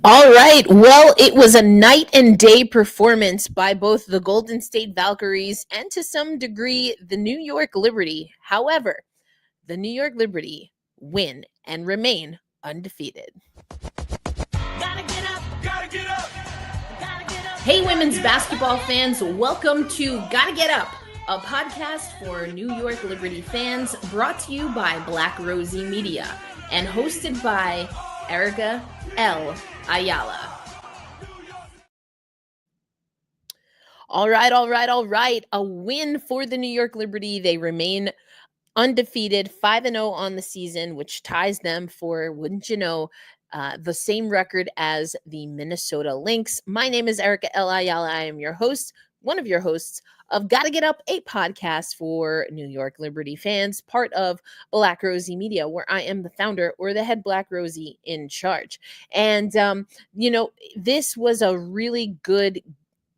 All right. Well, it was a night and day performance by both the Golden State Valkyries and to some degree the New York Liberty. However, the New York Liberty win and remain undefeated. Gotta get up, gotta get up, gotta get up. Hey, women's basketball fans, welcome to Gotta Get Up, a podcast for New York Liberty fans brought to you by Black Rosie Media and hosted by Erica L. Ayala. All right. A win for the New York Liberty. They remain undefeated, 5-0 on the season, which ties them for, wouldn't you know, the same record as the Minnesota Lynx. My name is Erica L. Ayala. I am your host, one of your hosts of Gotta Get Up, a podcast for New York Liberty fans, part of Black Rosie Media, where I am the founder or the head Black Rosie in charge. And, this was a really good,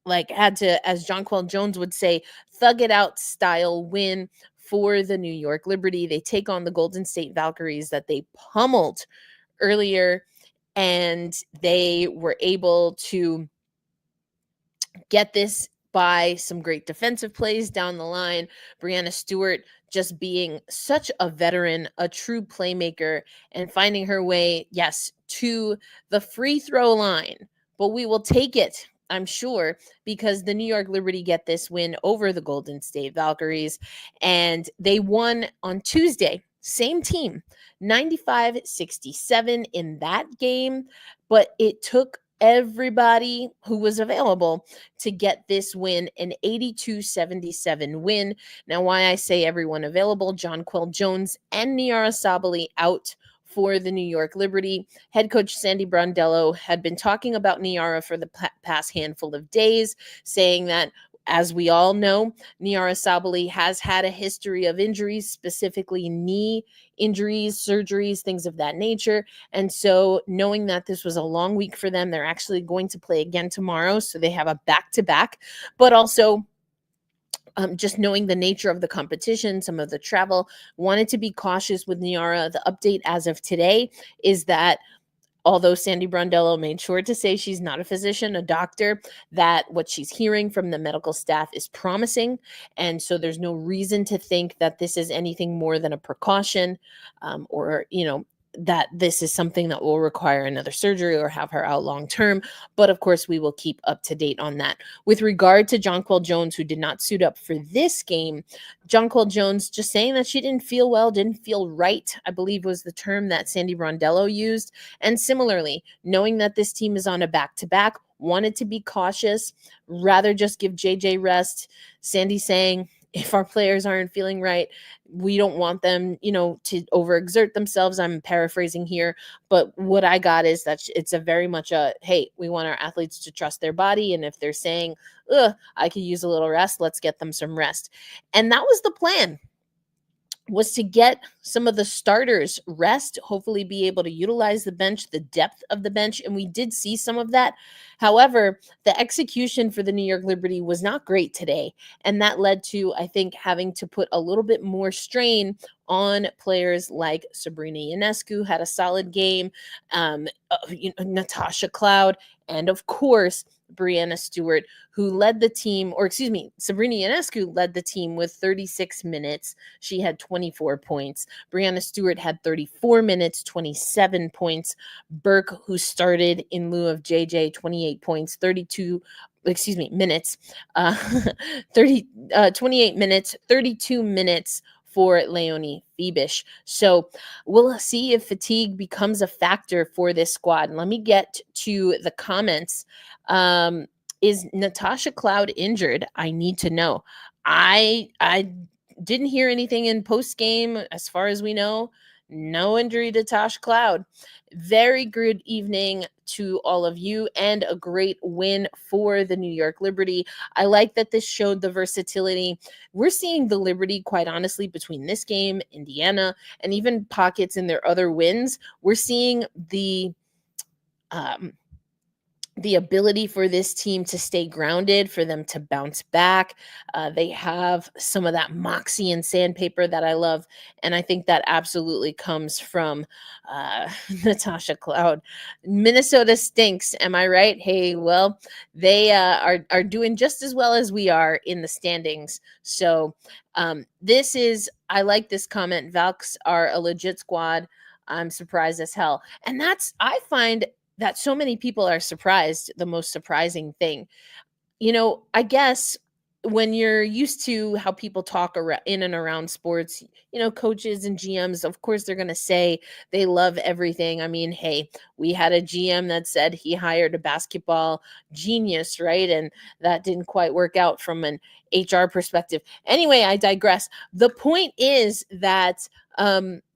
had to, as Jonquel Jones would say, thug it out style win for the New York Liberty. They take on the Golden State Valkyries that they pummeled earlier, and they were able to get this by some great defensive plays down the line. Breanna Stewart just being such a veteran, a true playmaker, and finding her way, yes, to the free throw line. But we will take it, I'm sure, because the New York Liberty get this win over the Golden State Valkyries, and they won on Tuesday. Same team, 95-67 in that game, but it took everybody who was available to get this win, an 82-77 win. Now, why I say everyone available, Jonquel Jones and Niara Sabally out for the New York Liberty. Head coach Sandy Brondello had been talking about Niara for the past handful of days, saying that, as we all know, Niara Sabally has had a history of injuries, specifically knee injuries, surgeries, things of that nature. And so knowing that this was a long week for them, they're actually going to play again tomorrow. So they have a back-to-back, but also just knowing the nature of the competition, some of the travel, wanted to be cautious with Niara. The update as of today is that although Sandy Brondello made sure to say she's not a physician, a doctor, that what she's hearing from the medical staff is promising. And so there's no reason to think that this is anything more than a precaution, or, that this is something that will require another surgery or have her out long term. But of course, we will keep up to date on that. With regard to Jonquel Jones, who did not suit up for this game, Jonquel Jones just saying that she didn't feel well, didn't feel right, I believe was the term that Sandy Brondello used. And similarly, knowing that this team is on a back-to-back, wanted to be cautious, rather just give JJ rest. Sandy saying, if our players aren't feeling right, we don't want them, to overexert themselves. I'm paraphrasing here, but what I got is that it's a very much a, hey, we want our athletes to trust their body. And if they're saying, I could use a little rest, let's get them some rest. And that was the plan, was to get some of the starters rest, hopefully be able to utilize the bench, the depth of the bench, and we did see some of that. However, the execution for the New York Liberty was not great today, and that led to, I think, having to put a little bit more strain on players like Sabrina Ionescu, had a solid game, Natasha Cloud, and of course, Breanna Stewart, who led the team, Sabrina Ionescu led the team with 36 minutes. She had 24 points. Breanna Stewart had 34 minutes, 27 points. Burke, who started in lieu of JJ, 28 points, minutes, 28 minutes, 32 minutes for Leonie Phoebish. So we'll see if fatigue becomes a factor for this squad. And let me get to the comments. Is Natasha Cloud injured? I need to know. I didn't hear anything in post game, as far as we know. No injury to Tosh Cloud. Very good evening to all of you, and a great win for the New York Liberty. I like that this showed the versatility. We're seeing the Liberty, quite honestly, between this game, Indiana, and even pockets in their other wins. We're seeing the the ability for this team to stay grounded, for them to bounce back. They have some of that moxie and sandpaper that I love. And I think that absolutely comes from Natasha Cloud. Minnesota stinks. Am I right? Hey, well, they are doing just as well as we are in the standings. So I like this comment. Valks are a legit squad. I'm surprised as hell. And I find that so many people are surprised, the most surprising thing. I guess when you're used to how people talk in and around sports, coaches and GMs, of course, they're going to say they love everything. I mean, hey, we had a GM that said he hired a basketball genius, right? And that didn't quite work out from an HR perspective. Anyway, I digress. The point is that,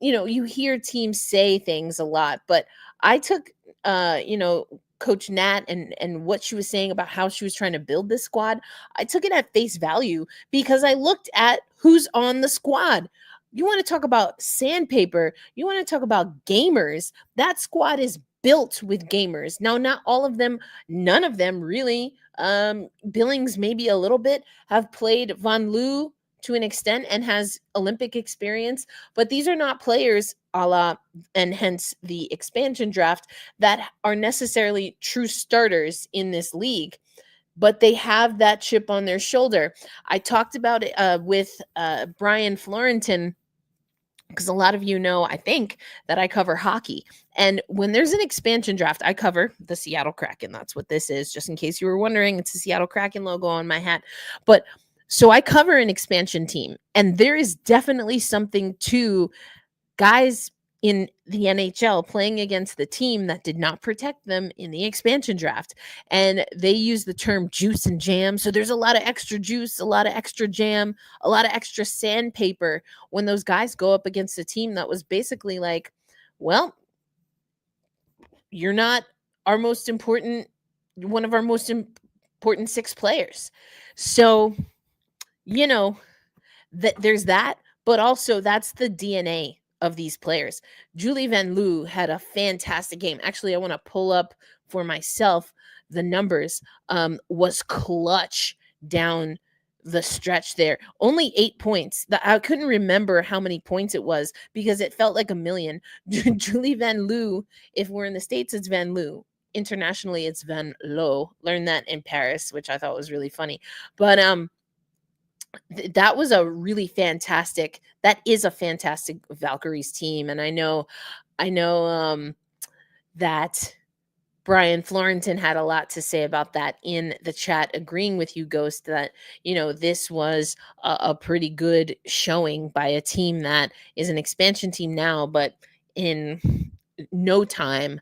you hear teams say things a lot, but I took, Coach Nat and what she was saying about how she was trying to build this squad, I took it at face value because I looked at who's on the squad. You want to talk about sandpaper, you want to talk about gamers. That squad is built with gamers. Now, not all of them, none of them really. Billings maybe a little bit have played Von Loo to an extent and has Olympic experience, but these are not players a la, and hence the expansion draft, that are necessarily true starters in this league, but they have that chip on their shoulder. I talked about it with Brian Florentin, because a lot of you know, I think, that I cover hockey. And when there's an expansion draft, I cover the Seattle Kraken. That's what this is, just in case you were wondering. It's the Seattle Kraken logo on my hat. But so I cover an expansion team, and there is definitely something to guys in the NHL playing against the team that did not protect them in the expansion draft. And they use the term juice and jam. So there's a lot of extra juice, a lot of extra jam, a lot of extra sandpaper when those guys go up against a team that was basically like, well, you're not our most important, one of our most important six players. So, there's that, but also that's the DNA of these players. Julie Van Loo had a fantastic game. Actually, I want to pull up for myself the numbers. Was clutch down the stretch there. Only 8 points. I couldn't remember how many points it was because it felt like a million. Julie Van Loo, if we're in the States, it's Van Loo. Internationally, it's Van Loo. Learned that in Paris, which I thought was really funny. But that was a really fantastic, that is a fantastic Valkyries team. And I know that Brian Florentin had a lot to say about that in the chat, agreeing with you, Ghost, that this was a pretty good showing by a team that is an expansion team now, but in no time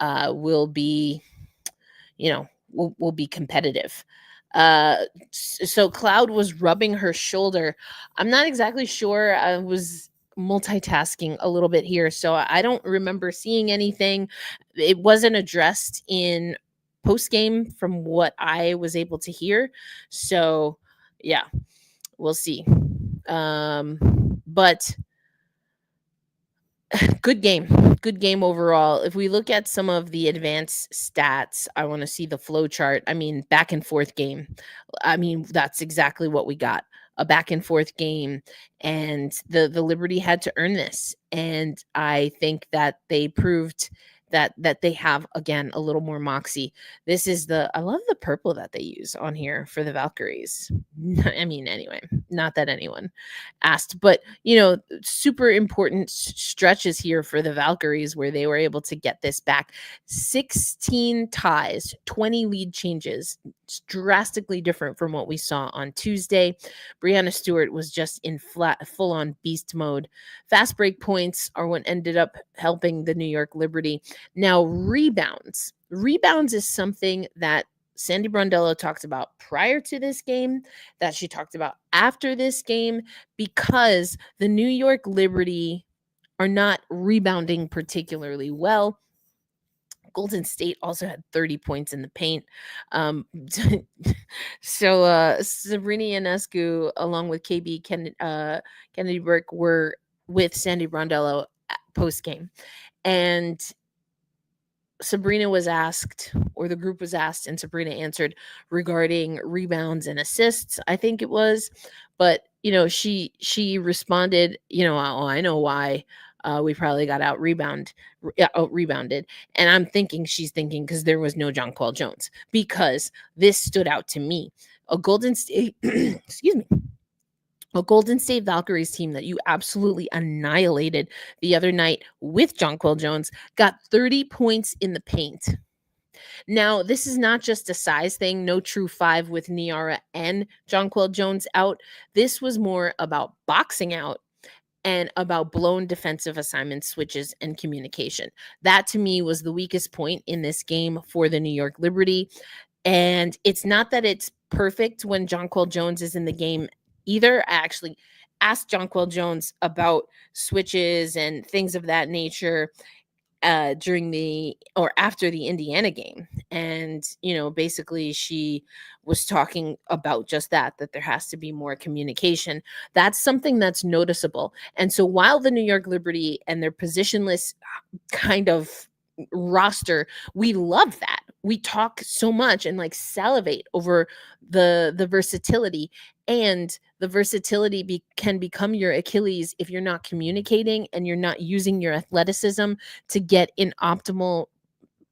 will be will be competitive. So Cloud was rubbing her shoulder. I'm not exactly sure. I was multitasking a little bit here, so I don't remember seeing anything. It wasn't addressed in post game from what I was able to hear. So yeah, we'll see. But good game overall. If we look at some of the advanced stats, I want to see the flow chart. I mean, back and forth game. I mean, that's exactly what we got, a back and forth game, and the Liberty had to earn this. And I think that they proved that they have, again, a little more moxie. This is I love the purple that they use on here for the Valkyries. I mean, anyway, not that anyone asked, but super important stretches here for the Valkyries where they were able to get this back. 16 ties, 20 lead changes. It's drastically different from what we saw on Tuesday. Brianna Stewart was just in full on beast mode. Fast break points are what ended up helping the New York Liberty. Now, rebounds. Rebounds is something that Sandy Brondello talked about prior to this game, that she talked about after this game, because the New York Liberty are not rebounding particularly well. Golden State also had 30 points in the paint. So Sabrina Ionescu, along with KB Kennedy Burke, were with Sandy Brondello post game. And Sabrina was asked, or the group was asked, and Sabrina answered regarding rebounds and assists, I think it was. But, she responded, oh, I know why we probably got out rebounded. And I'm thinking she's thinking because there was no Jonquel Jones, because this stood out to me. A Golden State, excuse me, a Golden State Valkyries team that you absolutely annihilated the other night with Jonquel Jones got 30 points in the paint. Now, this is not just a size thing, no true five with Niara and Jonquel Jones out. This was more about boxing out and about blown defensive assignment switches and communication. That to me was the weakest point in this game for the New York Liberty. And it's not that it's perfect when Jonquel Jones is in the game either. I actually asked Jonquel Jones about switches and things of that nature during or after the Indiana game. And, basically she was talking about just that there has to be more communication. That's something that's noticeable. And so while the New York Liberty and their positionless kind of roster, we love that. We talk so much and salivate over the versatility, and the versatility can become your Achilles if you're not communicating and you're not using your athleticism to get in optimal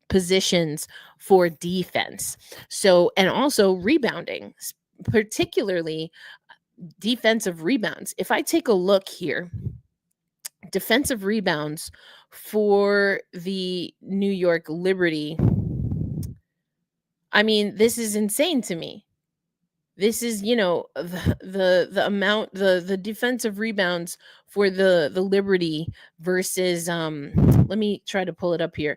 positions for defense. So, and also rebounding, particularly defensive rebounds. If I take a look here, defensive rebounds for the New York Liberty, I mean, this is insane to me. This is, the amount, the defensive rebounds for the Liberty versus let me try to pull it up here,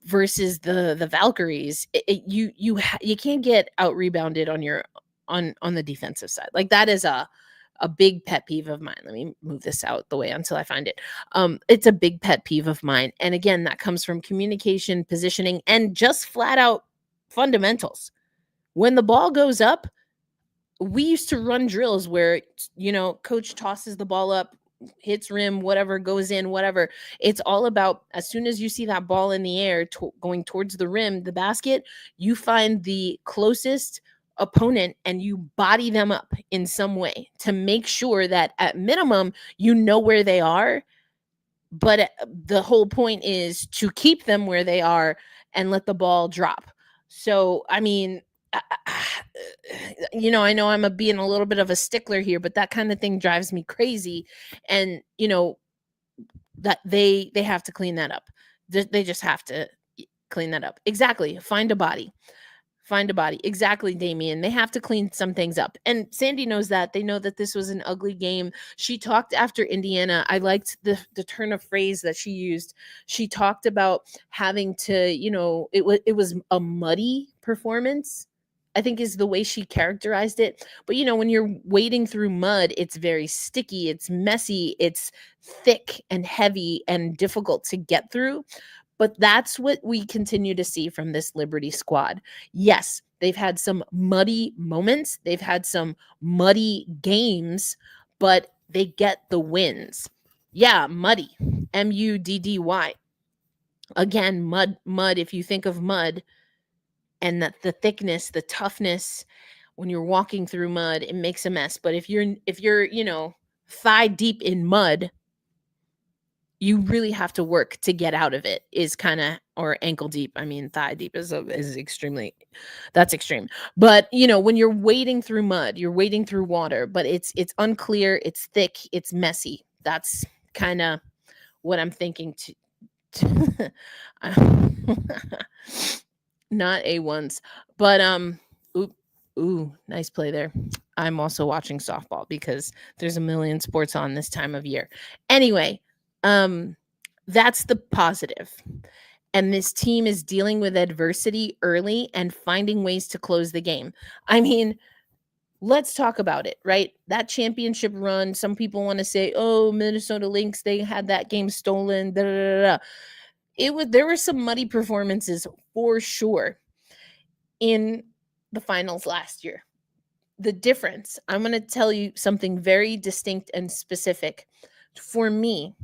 versus the Valkyries. You can't get out rebounded on your on the defensive side. That is a big pet peeve of mine. Let me move this out the way until I find it. It's a big pet peeve of mine. And again, that comes from communication, positioning, and just flat out fundamentals. When the ball goes up, we used to run drills where, coach tosses the ball up, hits rim, whatever, goes in, whatever. It's all about, as soon as you see that ball in the air going towards the rim, the basket, you find the closest opponent and you body them up in some way to make sure that at minimum, you know where they are. But the whole point is to keep them where they are and let the ball drop. So, I mean, I know I'm being a little bit of a stickler here, but that kind of thing drives me crazy. And, that they have to clean that up. They just have to clean that up. Exactly. Find a body. Exactly, Damien. They have to clean some things up. And Sandy knows that. They know that this was an ugly game. She talked after Indiana. I liked the turn of phrase that she used. She talked about having to, it was a muddy performance, I think is the way she characterized it. But, when you're wading through mud, it's very sticky, it's messy, it's thick and heavy and difficult to get through. But that's what we continue to see from this Liberty squad. Yes, they've had some muddy moments. They've had some muddy games, but they get the wins. Yeah, muddy. M-U-D-D-Y. Again, mud. If you think of mud and the thickness, the toughness, when you're walking through mud, it makes a mess. But if you're, thigh deep in mud, you really have to work to get out of it, is kind of, or ankle deep. I mean, thigh deep is extremely, that's extreme. But, when you're wading through mud, you're wading through water, but it's unclear, it's thick, it's messy. That's kind of what I'm thinking not A1s, but, ooh, nice play there. I'm also watching softball because there's a million sports on this time of year. Anyway, that's the positive. And this team is dealing with adversity early and finding ways to close the game. I mean, let's talk about it, right? That championship run, some people want to say, oh, Minnesota Lynx, they had that game stolen. Da, da, da, da. There were some muddy performances for sure in the finals last year. The difference, I'm going to tell you something very distinct and specific for me.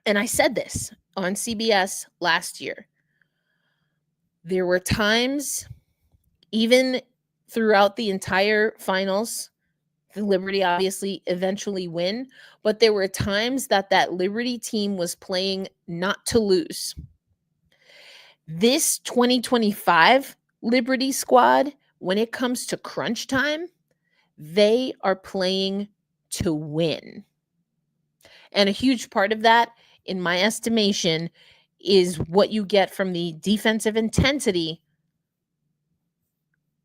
And I said this on CBS last year. There were times, even throughout the entire finals, the Liberty obviously eventually win, but there were times that Liberty team was playing not to lose. This 2025 Liberty squad, when it comes to crunch time, they are playing to win. And a huge part of that, in my estimation, is what you get from the defensive intensity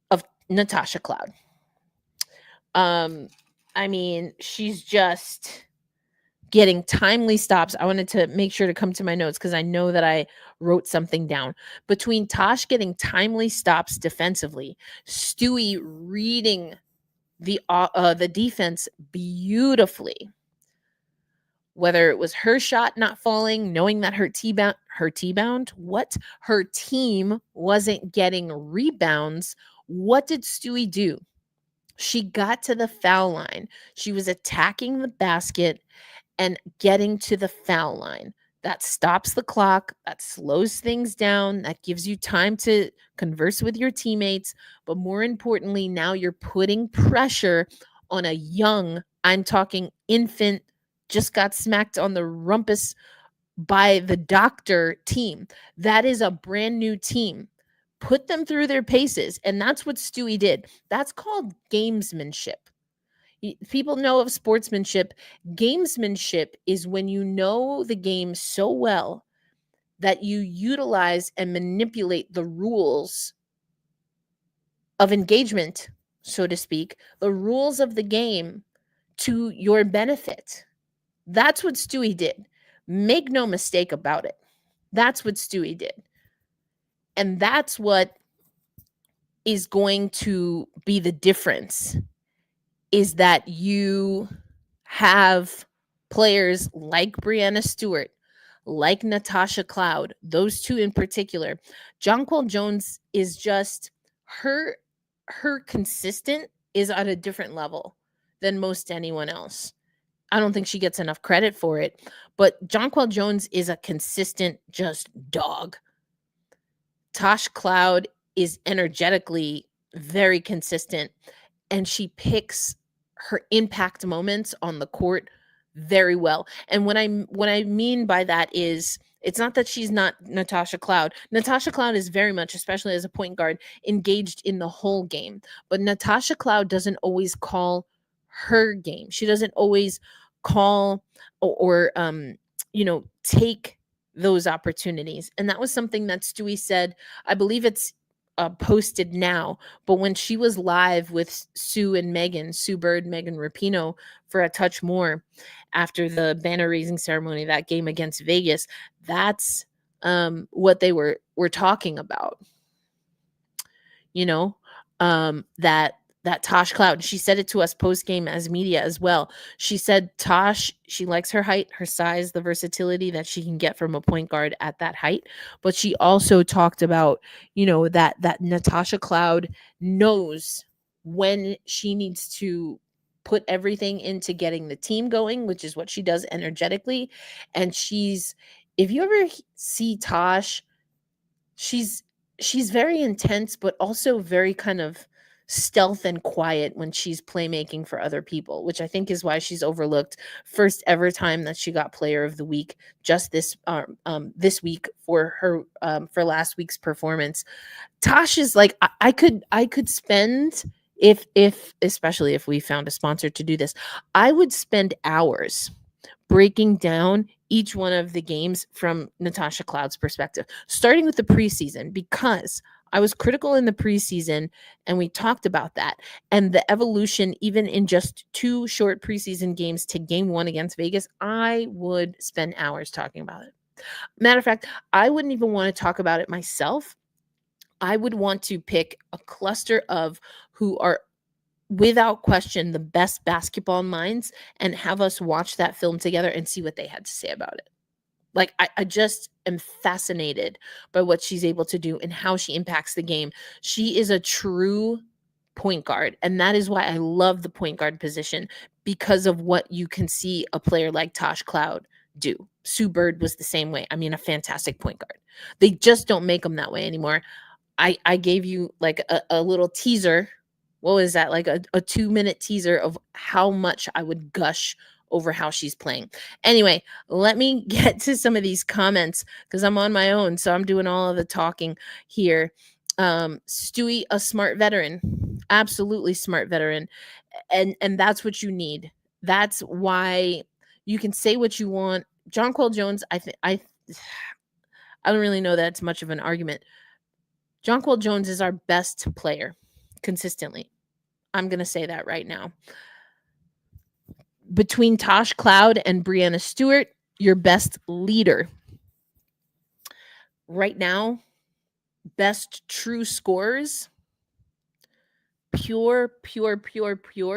of Natasha Cloud. I mean, she's just getting timely stops. I wanted to make sure to come to my notes because I know that I wrote something down. Between Tosh getting timely stops defensively, Stewie reading the defense beautifully, whether it was her shot not falling, knowing that her team wasn't getting rebounds. What did Stewie do? She got to the foul line. She was attacking the basket and getting to the foul line. That stops the clock, that slows things down, that gives you time to converse with your teammates. But more importantly, now you're putting pressure on a young, I'm talking infant, just got smacked on the rumpus by the doctor team. That is a brand new team. Put them through their paces. And that's what Stewie did. That's called gamesmanship. People know of sportsmanship. Gamesmanship is when you know the game so well that you utilize and manipulate the rules of engagement, so to speak, the rules of the game to your benefit. That's what Stewie did. Make no mistake about it. That's what Stewie did. And that's what is going to be the difference, is that you have players like Brianna Stewart, like Natasha Cloud, those two in particular. Jonquel Jones is just, her consistent is at a different level than most anyone else. I don't think she gets enough credit for it, but Jonquel Jones is a consistent just dog. Tosh Cloud is energetically very consistent, and she picks her impact moments on the court very well. And what I mean by that is, it's not that she's not Natasha Cloud. Natasha Cloud is very much, especially as a point guard, engaged in the whole game. But Natasha Cloud doesn't always call her game. She doesn't always call or take those opportunities. And that was something that Stewie said. I believe it's posted now, but when she was live with Sue Bird, Megan Rapinoe for A Touch More after the banner raising ceremony, that game against Vegas, that's what they were talking about. That Tosh Cloud. She said it to us post game as media as well. She said Tosh, she likes her height, her size, the versatility that she can get from a point guard at that height. But she also talked about, that Natasha Cloud knows when she needs to put everything into getting the team going, which is what she does energetically. And if you ever see Tosh, she's very intense, but also very kind of stealth and quiet when she's playmaking for other people, which I think is why she's overlooked. First ever time that she got Player of the Week just this week for her for last week's performance. Tosh is like, I could spend, if especially if we found a sponsor to do this, I would spend hours breaking down each one of the games from Natasha Cloud's perspective, starting with the preseason, because I was critical in the preseason and we talked about that, and the evolution, even in just 2 short preseason games to game 1 against Vegas. I would spend hours talking about it. Matter of fact, I wouldn't even want to talk about it myself. I would want to pick a cluster of who are without question the best basketball minds and have us watch that film together and see what they had to say about it. Like, I just am fascinated by what she's able to do and how she impacts the game. She is a true point guard, and that is why I love the point guard position, because of what you can see a player like Tosh Cloud do. Sue Bird was the same way. I mean, a fantastic point guard. They just don't make them that way anymore. I gave you like a little teaser. What was that? Like a 2-minute teaser of how much I would gush over how she's playing. Anyway, let me get to some of these comments because I'm on my own. So I'm doing all of the talking here. Stewie, a smart veteran, absolutely smart veteran. And that's what you need. That's why you can say what you want. Jonquel Jones, I don't really know that's much of an argument. Jonquel Jones is our best player consistently. I'm going to say that right now. Between Tosh Cloud and Brianna Stewart, your best leader. Right now, best true scorers, pure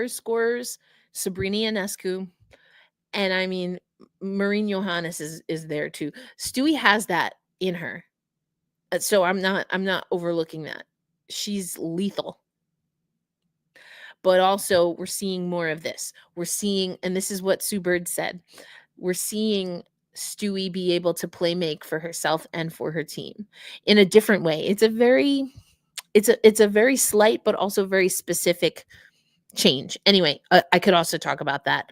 scorers, Sabrina Ionescu. And I mean, Maureen Johannes is there too. Stewie has that in her. So I'm not overlooking that. She's lethal. But also we're seeing more of this. We're seeing, and this is what Sue Bird said, we're seeing Stewie be able to play make for herself and for her team in a different way. It's a very slight but also very specific change. Anyway, I could also talk about that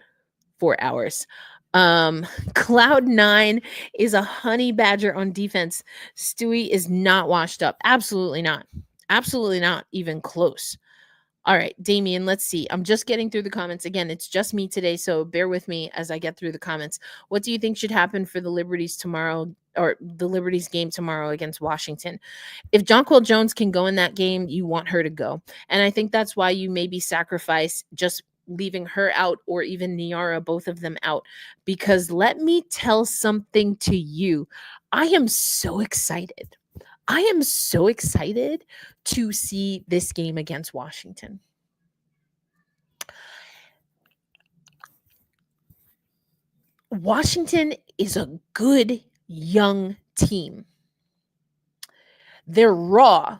for hours. Cloud9 is a honey badger on defense. Stewie is not washed up. Absolutely not. Absolutely not even close. All right, Damien, let's see. I'm just getting through the comments. Again, it's just me today, so bear with me as I get through the comments. What do you think should happen for the Liberties tomorrow, or the Liberties game tomorrow against Washington? If Jonquel Jones can go in that game, you want her to go. And I think that's why you maybe sacrifice just leaving her out, or even Niara, both of them out. Because let me tell something to you. I am so excited. I am so excited to see this game against Washington. Washington is a good young team. They're raw.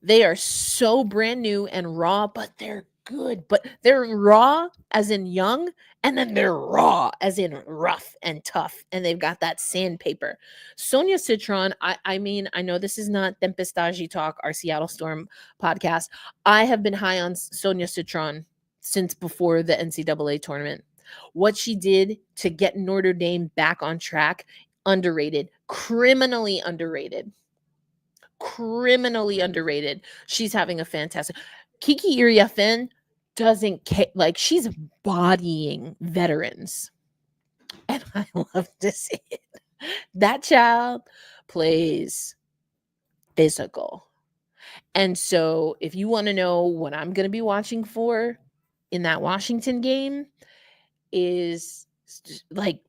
They are so brand new and raw, but they're good. But they're raw as in young, and then they're raw as in rough and tough. And they've got that sandpaper. Sonia Citron, I mean, I know this is not Tempestagi Talk, our Seattle Storm podcast. I have been high on Sonia Citron since before the NCAA tournament. What she did to get Notre Dame back on track, underrated, criminally underrated. Criminally underrated. She's having a fantastic. Kiki Iriafen doesn't care. Like, she's bodying veterans. And I love to see it. That child plays physical. And so if you want to know what I'm going to be watching for in that Washington game, is like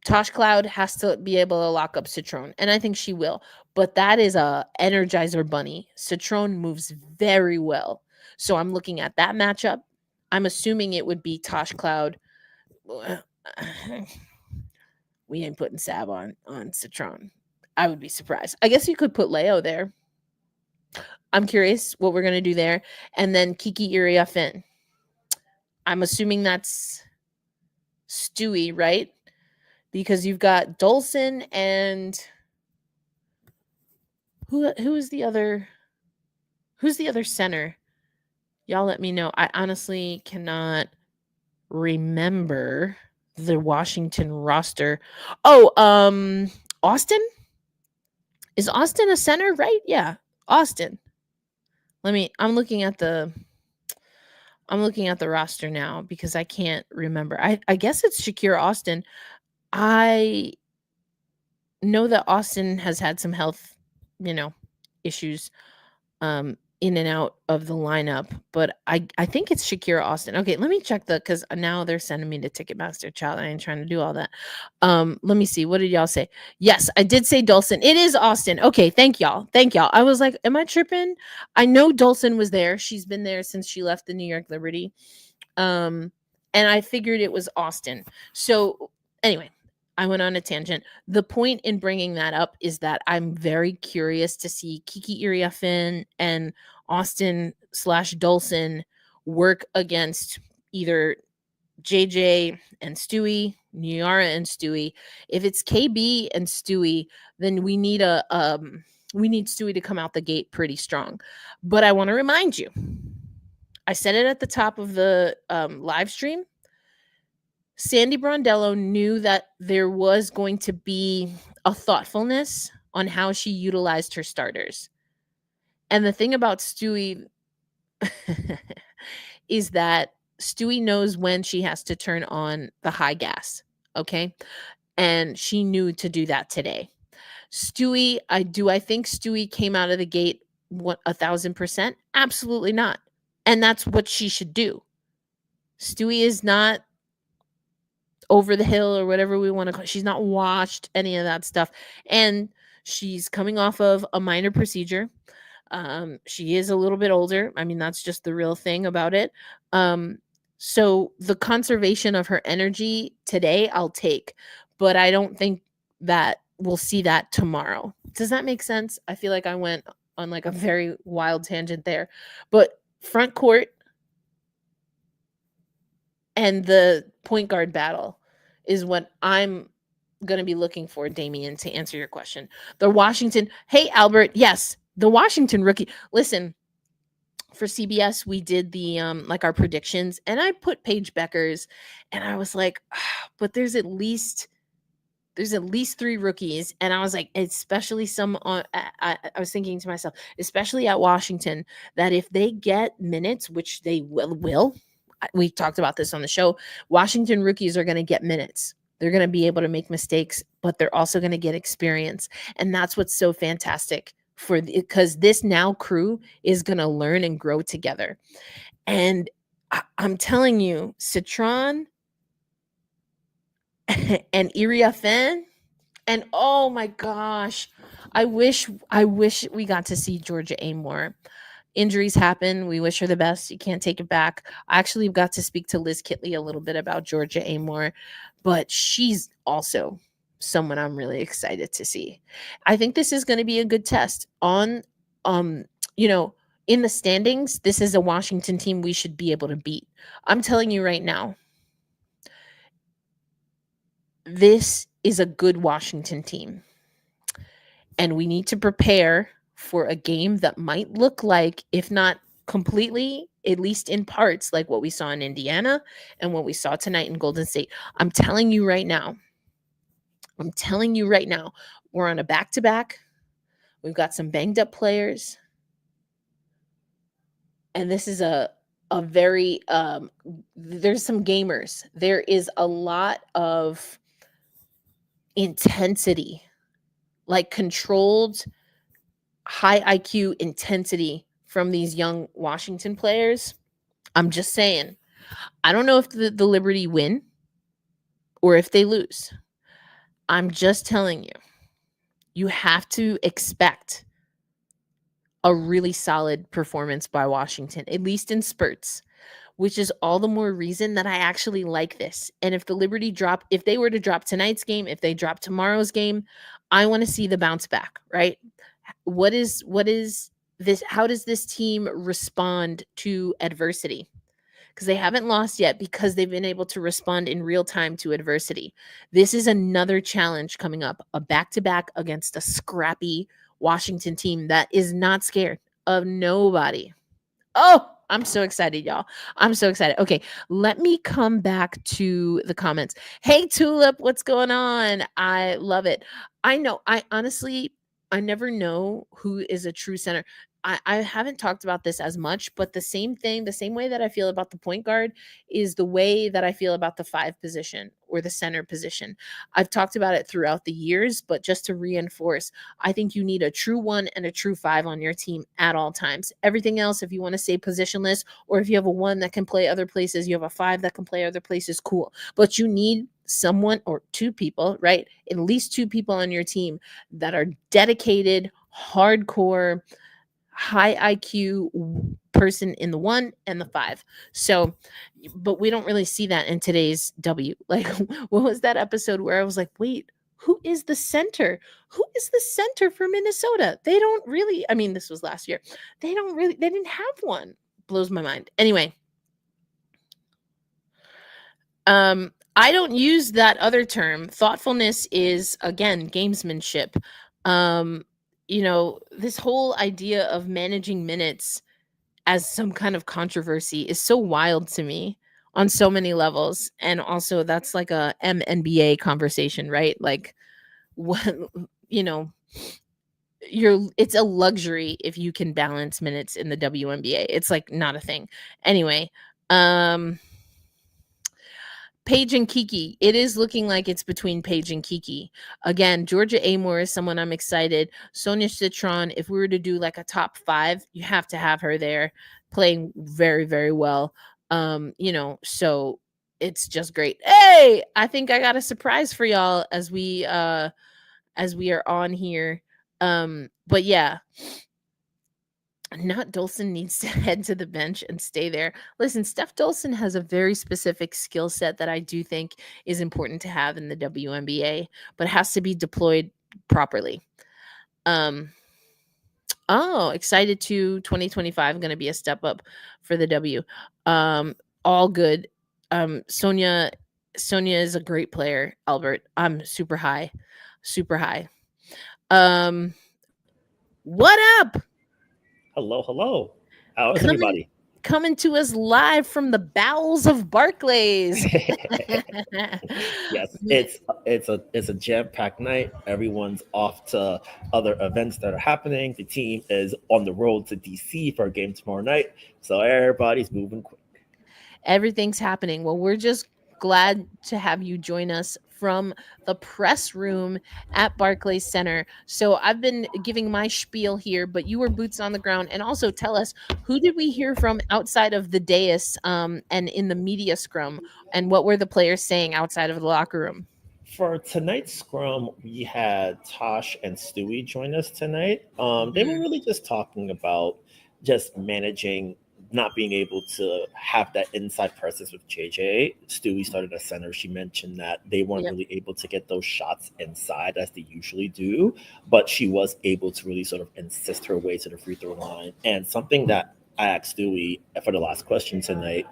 Tosh Cloud has to be able to lock up Citron, and I think she will. But that is a Energizer bunny. Citron moves very well. So I'm looking at that matchup. I'm assuming it would be Tosh Cloud. We ain't putting Sab on Citron. I would be surprised. I guess you could put Leo there. I'm curious what we're going to do there. And then Kiki Iriafen. I'm assuming that's Stewie, right? Because you've got Dolson and who is the other? Who's the other center? Y'all let me know. I honestly cannot remember the Washington roster. Oh, Austin? Is Austin a center, right? Yeah, Austin. I'm looking at the roster now because I can't remember. I guess it's Shakira Austin. I know that Austin has had some health, issues in and out of the lineup, but I think it's Shakira Austin. Okay, let me check because now they're sending me to Ticketmaster. Child, I ain't trying to do all that. Let me see. What did y'all say? Yes, I did say Dolson. It is Austin. Okay, thank y'all. I was like, am I tripping? I know Dolson was there. She's been there since she left the New York Liberty. And I figured it was Austin. So anyway, I went on a tangent. The point in bringing that up is that I'm very curious to see Kiki Iriafen and Austin / Dolson work against either JJ and Stewie, Niara and Stewie. If it's KB and Stewie, then we need Stewie to come out the gate pretty strong. But I want to remind you, I said it at the top of the live stream. Sandy Brondello knew that there was going to be a thoughtfulness on how she utilized her starters. And the thing about Stewie is that Stewie knows when she has to turn on the high gas. Okay. And she knew to do that today. Stewie, I think Stewie came out of the gate 1,000%? Absolutely not. And that's what she should do. Stewie is not over the hill or whatever we want to call it. She's not washed, any of that stuff. And she's coming off of a minor procedure. She is a little bit older. I mean, that's just the real thing about it. So the conservation of her energy today, I'll take, but I don't think that we'll see that tomorrow. Does that make sense? I feel like I went on like a very wild tangent there, but front court and the point guard battle is what I'm going to be looking for, Damien, to answer your question. The Washington, hey, Albert, yes, the Washington rookie. Listen, for CBS, we did the like our predictions, and I put Paige Beckers, and I was like, but there's at least 3 rookies, and I was like, especially some on. I was thinking to myself, especially at Washington, that if they get minutes, which they will. We talked about this on the show. Washington rookies are going to get minutes. They're going to be able to make mistakes, but they're also going to get experience, and that's what's so fantastic because this now crew is going to learn and grow together. And I'm telling you, Citron and Iriafen, and oh my gosh, I wish we got to see Georgia Amore. Injuries happen. We wish her the best. You can't take it back. I actually got to speak to Liz Kitley a little bit about Georgia Amore, but she's also someone I'm really excited to see. I think this is going to be a good test on, in the standings. This is a Washington team we should be able to beat. I'm telling you right now, this is a good Washington team, and we need to prepare for a game that might look like, if not completely, at least in parts, like what we saw in Indiana and what we saw tonight in Golden State. I'm telling you right now, we're on a back-to-back. We've got some banged up players. And this is a very, there's some gamers. There is a lot of intensity, like controlled high IQ intensity from these young Washington players. I'm just saying, I don't know if the Liberty win or if they lose. I'm just telling you, you have to expect a really solid performance by Washington, at least in spurts, which is all the more reason that I actually like this. And if the Liberty if they were to drop tonight's game, if they drop tomorrow's game, I want to see the bounce back, right? What is this? How does this team respond to adversity? Because they haven't lost yet, because they've been able to respond in real time to adversity. This is another challenge coming up, a back-to-back against a scrappy Washington team that is not scared of nobody. Oh, I'm so excited, y'all. I'm so excited. Okay, let me come back to the comments. Hey, Tulip, what's going on? I love it. I know, I honestly never know who is a true center. I haven't talked about this as much, but the same way that I feel about the point guard is the way that I feel about the 5 position or the center position. I've talked about it throughout the years, but just to reinforce, I think you need a true 1 and a true 5 on your team at all times. Everything else, if you want to say positionless, or if you have a 1 that can play other places, you have a 5 that can play other places, cool. But you need someone or 2 people, right? At least 2 people on your team that are dedicated, hardcore, high IQ person in the 1 and the 5. So, but we don't really see that in today's W. Like, what was that episode where I was like, wait, who is the center? Who is the center for Minnesota? They don't really, I mean, this was last year. They didn't have one. Blows my mind. Anyway, I don't use that other term. Thoughtfulness is, again, gamesmanship. Um, this whole idea of managing minutes as some kind of controversy is so wild to me on so many levels. And also that's like a MNBA conversation, right? Like what you know, it's a luxury if you can balance minutes in the WNBA. It's like not a thing. Anyway, um Paige and Kiki. It is looking like it's between Paige and Kiki. Again, Georgia Amore is someone I'm excited. Sonia Citron, if we were to do like a top 5, you have to have her there playing very, very well. So it's just great. Hey, I think I got a surprise for y'all as we are on here. But yeah, not Dolson needs to head to the bench and stay there. Listen, Steph Dolson has a very specific skill set that I do think is important to have in the WNBA, but has to be deployed properly. Excited to 2025 going to be a step up for the W. All good. Sonia is a great player, Albert. I'm super high. Super high. What up? Hello, hello. How is Coming everybody? coming to us live from the bowels of Barclays. Yes, it's a jam-packed night. Everyone's off to other events that are happening. The team is on the road to DC for a game tomorrow night, so everybody's moving quick. Everything's happening. Well, we're just glad to have you join us from the press room at Barclays Center. So I've been giving my spiel here, but you were boots on the ground. And also tell us, who did we hear from outside of the dais and in the media scrum? And what were the players saying outside of the locker room? For tonight's scrum, we had Tosh and Stewie join us tonight. They were Mhm. really just talking about just managing not being able to have that inside presence with JJ. Stewie started at center. She mentioned that they weren't Yep. really able to get those shots inside as they usually do, but she was able to really sort of insist her way to the free throw line. And something that I asked Stewie for the last question tonight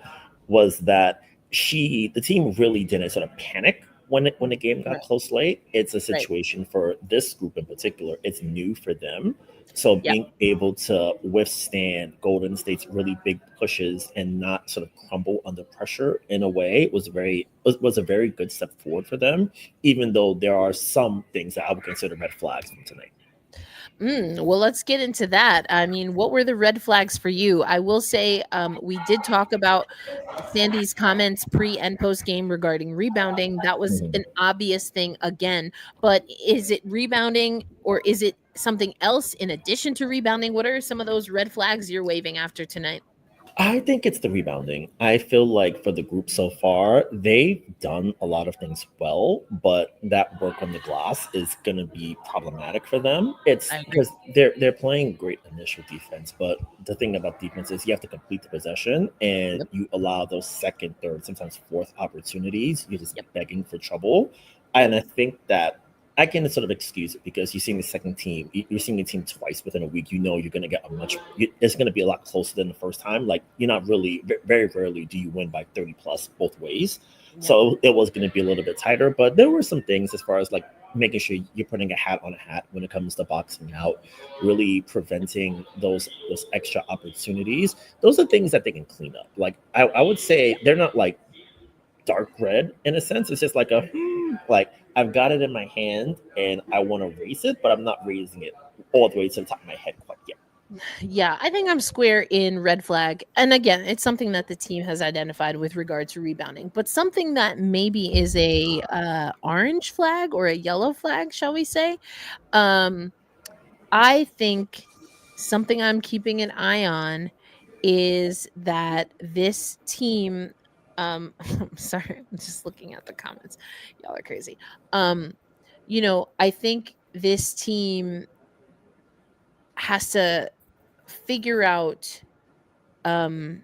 was that the team really didn't sort of panic when the game got Right. close late. It's a Right. situation for this group in particular. It's new for them, so Yep. being able to withstand Golden State's really big pushes and not sort of crumble under pressure in a way was a very good step forward for them. Even though there are some things that I would consider red flags from tonight. Well, let's get into that. I mean, what were the red flags for you? I will say we did talk about Sandy's comments pre and post game regarding rebounding. That was Mhm. an obvious thing again. But is it rebounding or is it something else in addition to rebounding? What are some of those red flags you're waving after tonight? I think it's the rebounding. I feel like for the group so far, they've done a lot of things well, but that work on the glass is going to be problematic for them. It's I agree. because they're playing great initial defense, but the thing about defense is you have to complete the possession, and Yep. you allow those second, third, sometimes fourth opportunities. You're just Yep. begging for trouble, and I think that I can sort of excuse it because you're seeing the second team. You're seeing the team twice within a week. You know you're going to get it's going to be a lot closer than the first time. Like you're not really, very rarely do you win by 30 plus both ways. Yep. So it was going to be a little bit tighter, but there were some things as far as like making sure you're putting a hat on a hat when it comes to boxing out, really preventing those extra opportunities. Those are things that they can clean up. Like I would say they're not like dark red in a sense. It's just like like I've got it in my hand and I want to raise it, but I'm not raising it all the way to the top of my head quite yet. Yeah, I think I'm square in red flag. And again, it's something that the team has identified with regard to rebounding, but something that maybe is a orange flag or a yellow flag, shall we say? Um, I think something I'm keeping an eye on is that this team I'm sorry, I'm just looking at the comments. Y'all are crazy. Um, I think this team has to figure out um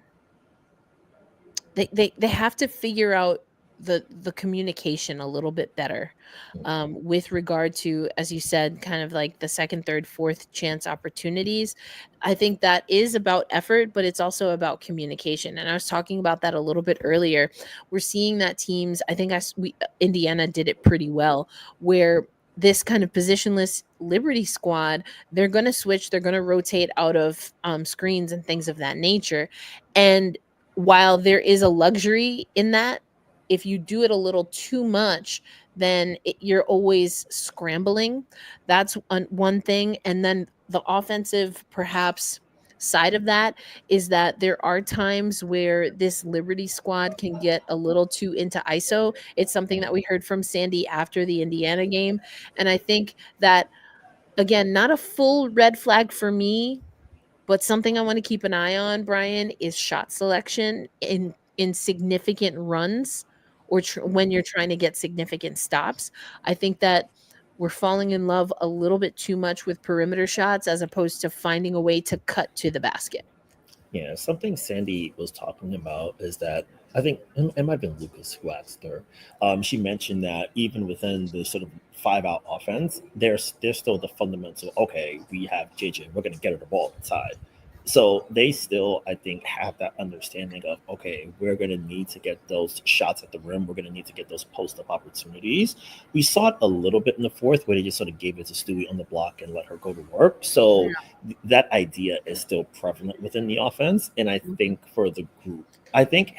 they have to figure out the communication a little bit better with regard to, as you said, kind of like the second, third, fourth chance opportunities. I think that is about effort, but it's also about communication. And I was talking about that a little bit earlier. We're seeing that teams, I think Indiana did it pretty well, where this kind of positionless Liberty squad, they're going to switch, they're going to rotate out of screens and things of that nature. And while there is a luxury in that, if you do it a little too much, then you're always scrambling. That's one thing. And then the offensive, perhaps, side of that is that there are times where this Liberty squad can get a little too into ISO. It's something that we heard from Sandy after the Indiana game. And I think that, again, not a full red flag for me, but something I want to keep an eye on, Brian, is shot selection in significant runs, or when you're trying to get significant stops. I think that we're falling in love a little bit too much with perimeter shots as opposed to finding a way to cut to the basket. Yeah, something Sandy was talking about is that I think it might have been Lucas who asked her. She mentioned that even within the sort of 5-out offense, there's still the fundamental. Okay, we have JJ, we're going to get her the ball inside. So they still, I think, have that understanding of, okay, we're going to need to get those shots at the rim. We're going to need to get those post-up opportunities. We saw it a little bit in the fourth where they just sort of gave it to Stewie on the block and let her go to work. So that idea is still prevalent within the offense. And I think for the group, I think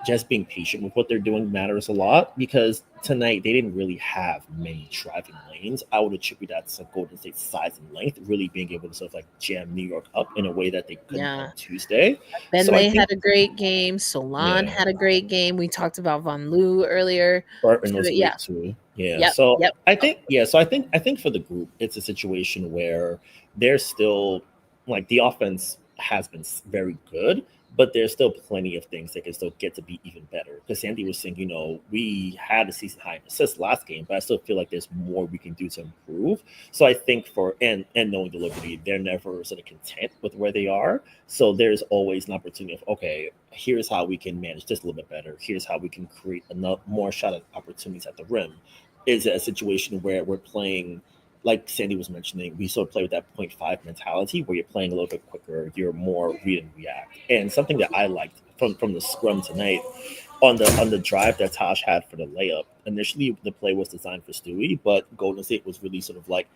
just being patient with what they're doing matters a lot, because tonight they didn't really have many driving lanes. I would attribute that to Golden State's size and length, really being able to sort of like jam New York up in a way that they couldn't on Tuesday. Benley had a great game. Solon had a great game. We talked about Von Loo earlier. Burton was great too. Yeah. So I think for the group, it's a situation where they're still, like, the offense has been very good, but there's still plenty of things that can still get to be even better. Because Sandy was saying, we had a season high in assists last game, but I still feel like there's more we can do to improve. So I think and knowing the Liberty, they're never sort of content with where they are. So there's always an opportunity of, okay, here's how we can manage this a little bit better. Here's how we can create more shot opportunities at the rim. Is it a situation where we're playing, like Sandy was mentioning, we sort of play with that 0.5 mentality where you're playing a little bit quicker, you're more read and react. And something that I liked from the scrum tonight, on the drive that Tosh had for the layup, initially the play was designed for Stewie, but Golden State was really sort of like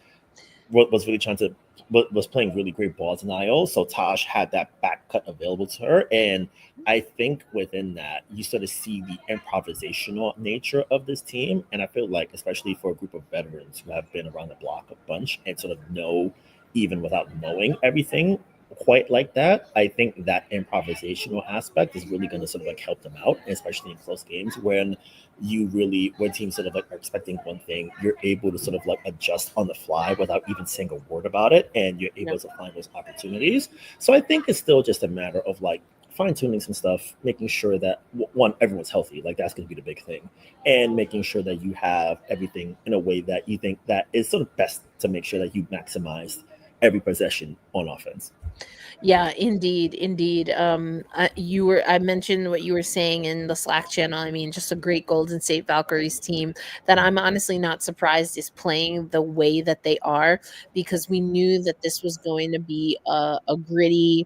was playing really great balls in IO. So Tosh had that back cut available to her. And I think within that, you sort of see the improvisational nature of this team. And I feel like, especially for a group of veterans who have been around the block a bunch and sort of know, even without knowing everything quite like that, I think that improvisational aspect is really going to sort of like help them out, especially in close games when teams sort of like are expecting one thing, you're able to sort of like adjust on the fly without even saying a word about it, and you're able to find those opportunities. So I think it's still just a matter of like fine-tuning some stuff, making sure that one, everyone's healthy, like that's going to be the big thing, and making sure that you have everything in a way that you think that is sort of best to make sure that you maximize every possession on offense. Yeah, indeed. I mentioned what you were saying in the Slack channel. I mean, just a great Golden State Valkyries team that I'm honestly not surprised is playing the way that they are, because we knew that this was going to be a gritty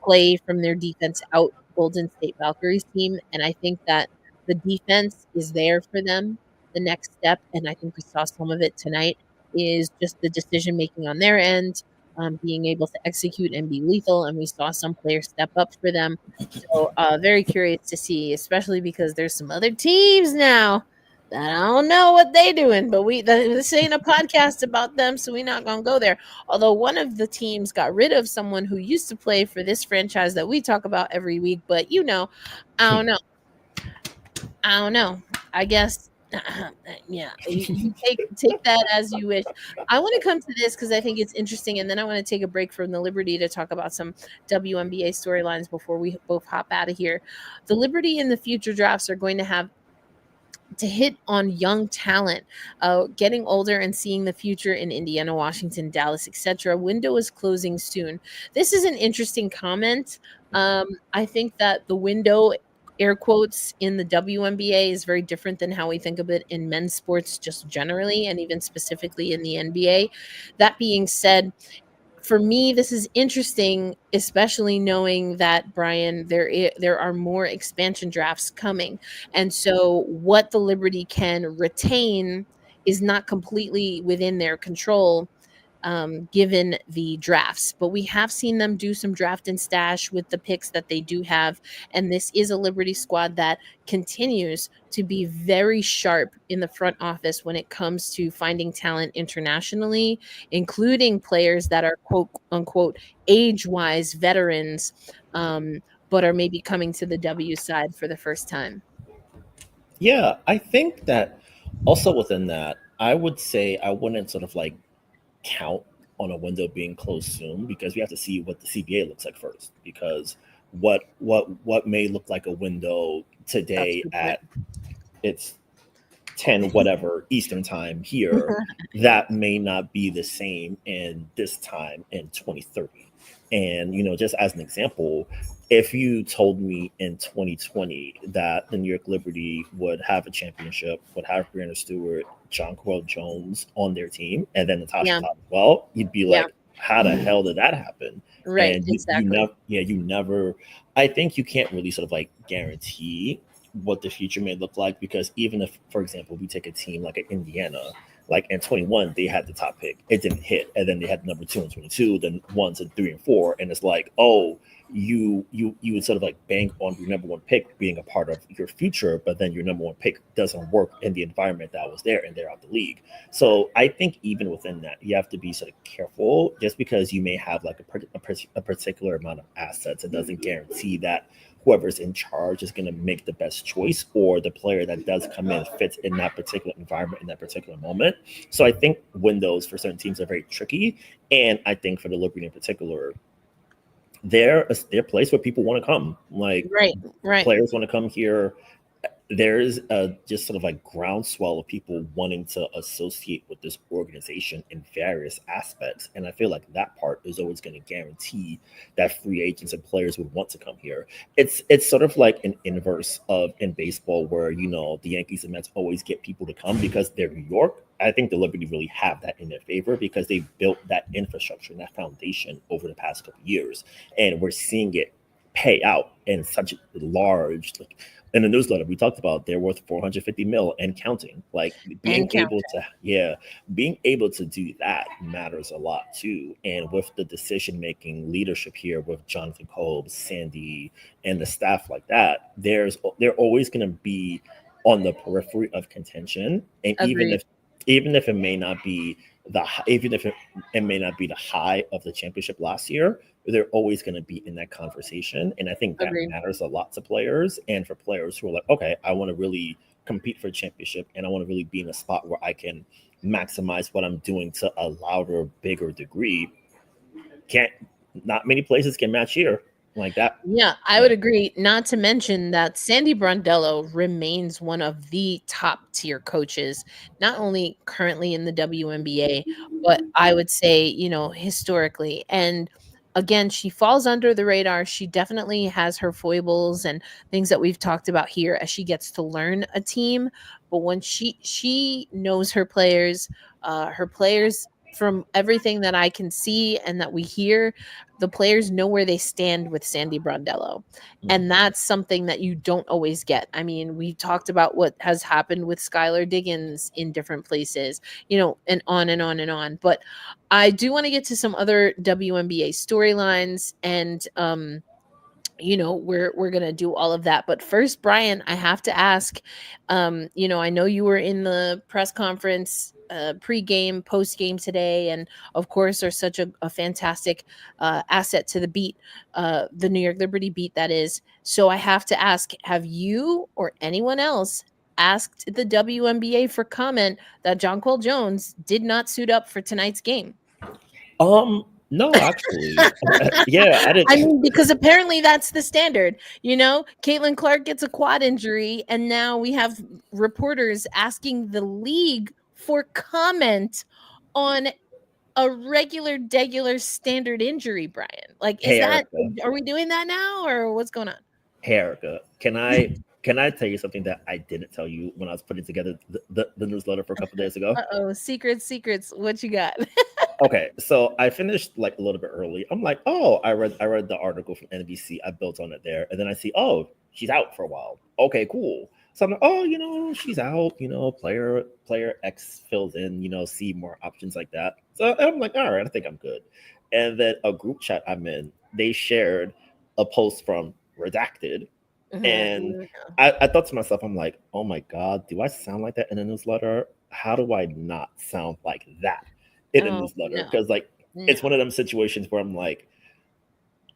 play from their defense out Golden State Valkyries team. And I think that the defense is there for them. The next step, and I think we saw some of it tonight, is just the decision making on their end, being able to execute and be lethal. And we saw some players step up for them. So very curious to see, especially because there's some other teams now that I don't know what they doing, but this ain't a podcast about them, so we're not gonna go there. Although one of the teams got rid of someone who used to play for this franchise that we talk about every week, but I don't know. I guess yeah, you take that as you wish. I want to come to this because I think it's interesting, and then I want to take a break from the Liberty to talk about some WNBA storylines before we both hop out of here. The Liberty in the future drafts are going to have to hit on young talent, getting older and seeing the future in Indiana, Washington, Dallas, etc. Window is closing soon. This is an interesting comment. I think that the window air quotes in the WNBA is very different than how we think of it in men's sports just generally, and even specifically in the NBA. That being said, for me, this is interesting, especially knowing that, Brian, there are more expansion drafts coming, and so what the Liberty can retain is not completely within their control, given the drafts. But we have seen them do some draft and stash with the picks that they do have. And this is a Liberty squad that continues to be very sharp in the front office when it comes to finding talent internationally, including players that are quote unquote age wise veterans, but are maybe coming to the W side for the first time. Yeah, I think that also within that, I would say I wouldn't sort of like count on a window being closed soon because we have to see what the CBA looks like first. Because what may look like a window That's a today good point. at it's 10 whatever Eastern time here, that may not be the same in this time in 2030. And just as an example, if you told me in 2020 that the New York Liberty would have a championship, would have Brianna Stewart, John Quill Jones on their team, and then Natasha Yeah. Todd as well, you'd be Yeah. like, how the hell did that happen? Right. And Exactly. you never, I think you can't really sort of like guarantee what the future may look like because even if, for example, we take a team like Indiana, like in 21, they had the top pick, it didn't hit, and then they had number 2 and 22, then 1 to 3 and 4, and it's like, oh, you would sort of like bank on your number 1 pick being a part of your future, but then your number 1 pick doesn't work in the environment that was there, and they're out the league. So I think even within that, you have to be sort of careful. Just because you may have like a particular amount of assets, it doesn't guarantee that whoever's in charge is going to make the best choice or the player that does come in fits in that particular environment in that particular moment. So I think windows for certain teams are very tricky. And I think for the Liberty in particular, they're a place where people want to come. Like Right. Right. players want to come here. There's a just sort of like groundswell of people wanting to associate with this organization in various aspects. And I feel like that part is always going to guarantee that free agents and players would want to come here. It's sort of like an inverse of in baseball where, the Yankees and Mets always get people to come because they're New York. I think the Liberty really have that in their favor because they built that infrastructure and that foundation over the past couple of years. And we're seeing it pay out in such large, like, in the newsletter we talked about they're worth 450 mil and counting. Like being And count. being able to do that matters a lot too. And with the decision making leadership here with Jonathan Kolb, Sandy, and the staff like that, they're always going to be on the periphery of contention. And Agreed. even if it may not be even if it may not be the high of the championship last year, they're always going to be in that conversation. And I think that Agreed. matters a lot to players. And for players who are like, okay, I want to really compete for a championship and I want to really be in a spot where I can maximize what I'm doing to a louder, bigger degree. Not many places can match here like that. Yeah, I would agree. Not to mention that Sandy Brondello remains one of the top tier coaches, not only currently in the WNBA, but I would say, historically. And again, she falls under the radar. She definitely has her foibles and things that we've talked about here as she gets to learn a team. But when she knows her players, from everything that I can see and that we hear, the players know where they stand with Sandy Brondello. And that's something that you don't always get. I mean, we talked about what has happened with Skylar Diggins in different places, and on and on and on. But I do want to get to some other WNBA storylines, and we're gonna do all of that. But first, Brian, I have to ask, I know you were in the press conference, pre-game, post-game today, and of course are such a fantastic asset to the beat, the New York Liberty beat, that is. So I have to ask, have you or anyone else asked the WNBA for comment that Jonquel Jones did not suit up for tonight's game? No, actually. Yeah, I I didn't. mean, because apparently that's the standard. Caitlin Clark gets a quad injury, and now we have reporters asking the league for comment on a regular standard injury, Brian. Like, Hey, Erica. are we doing that now, or what's going on? Hey Erica, can I tell you something that I didn't tell you when I was putting together the newsletter for a couple days ago? Uh-oh, secrets. What you got? Okay, so I finished like a little bit early. I'm like, oh, I read the article from NBC. I built on it there, and then I see, oh, she's out for a while. Okay, cool. So I'm like, oh, she's out. Player X fills in. See more options like that. So I'm like, all right, I think I'm good. And then a group chat I'm in, they shared a post from Redacted, and Mhm. I thought to myself, I'm like, oh my god, do I sound like that in a newsletter? How do I not sound like that in a Oh, newsletter? no. Because like it's one No. of them situations where I'm like,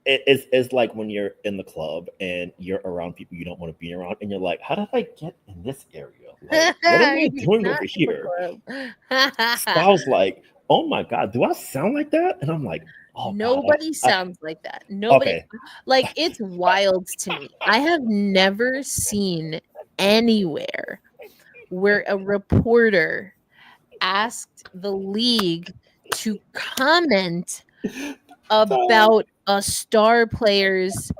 it's like when you're in the club and you're around people you don't want to be around, and you're like, how did I get in this area? Like, what am I You're doing not over in the here? So club. I was like, oh my god, do I sound like that? And I'm like, oh god, Nobody I sounds like that. Nobody, okay. like, it's wild to me. I have never seen anywhere where a reporter asked the league to comment about a star player's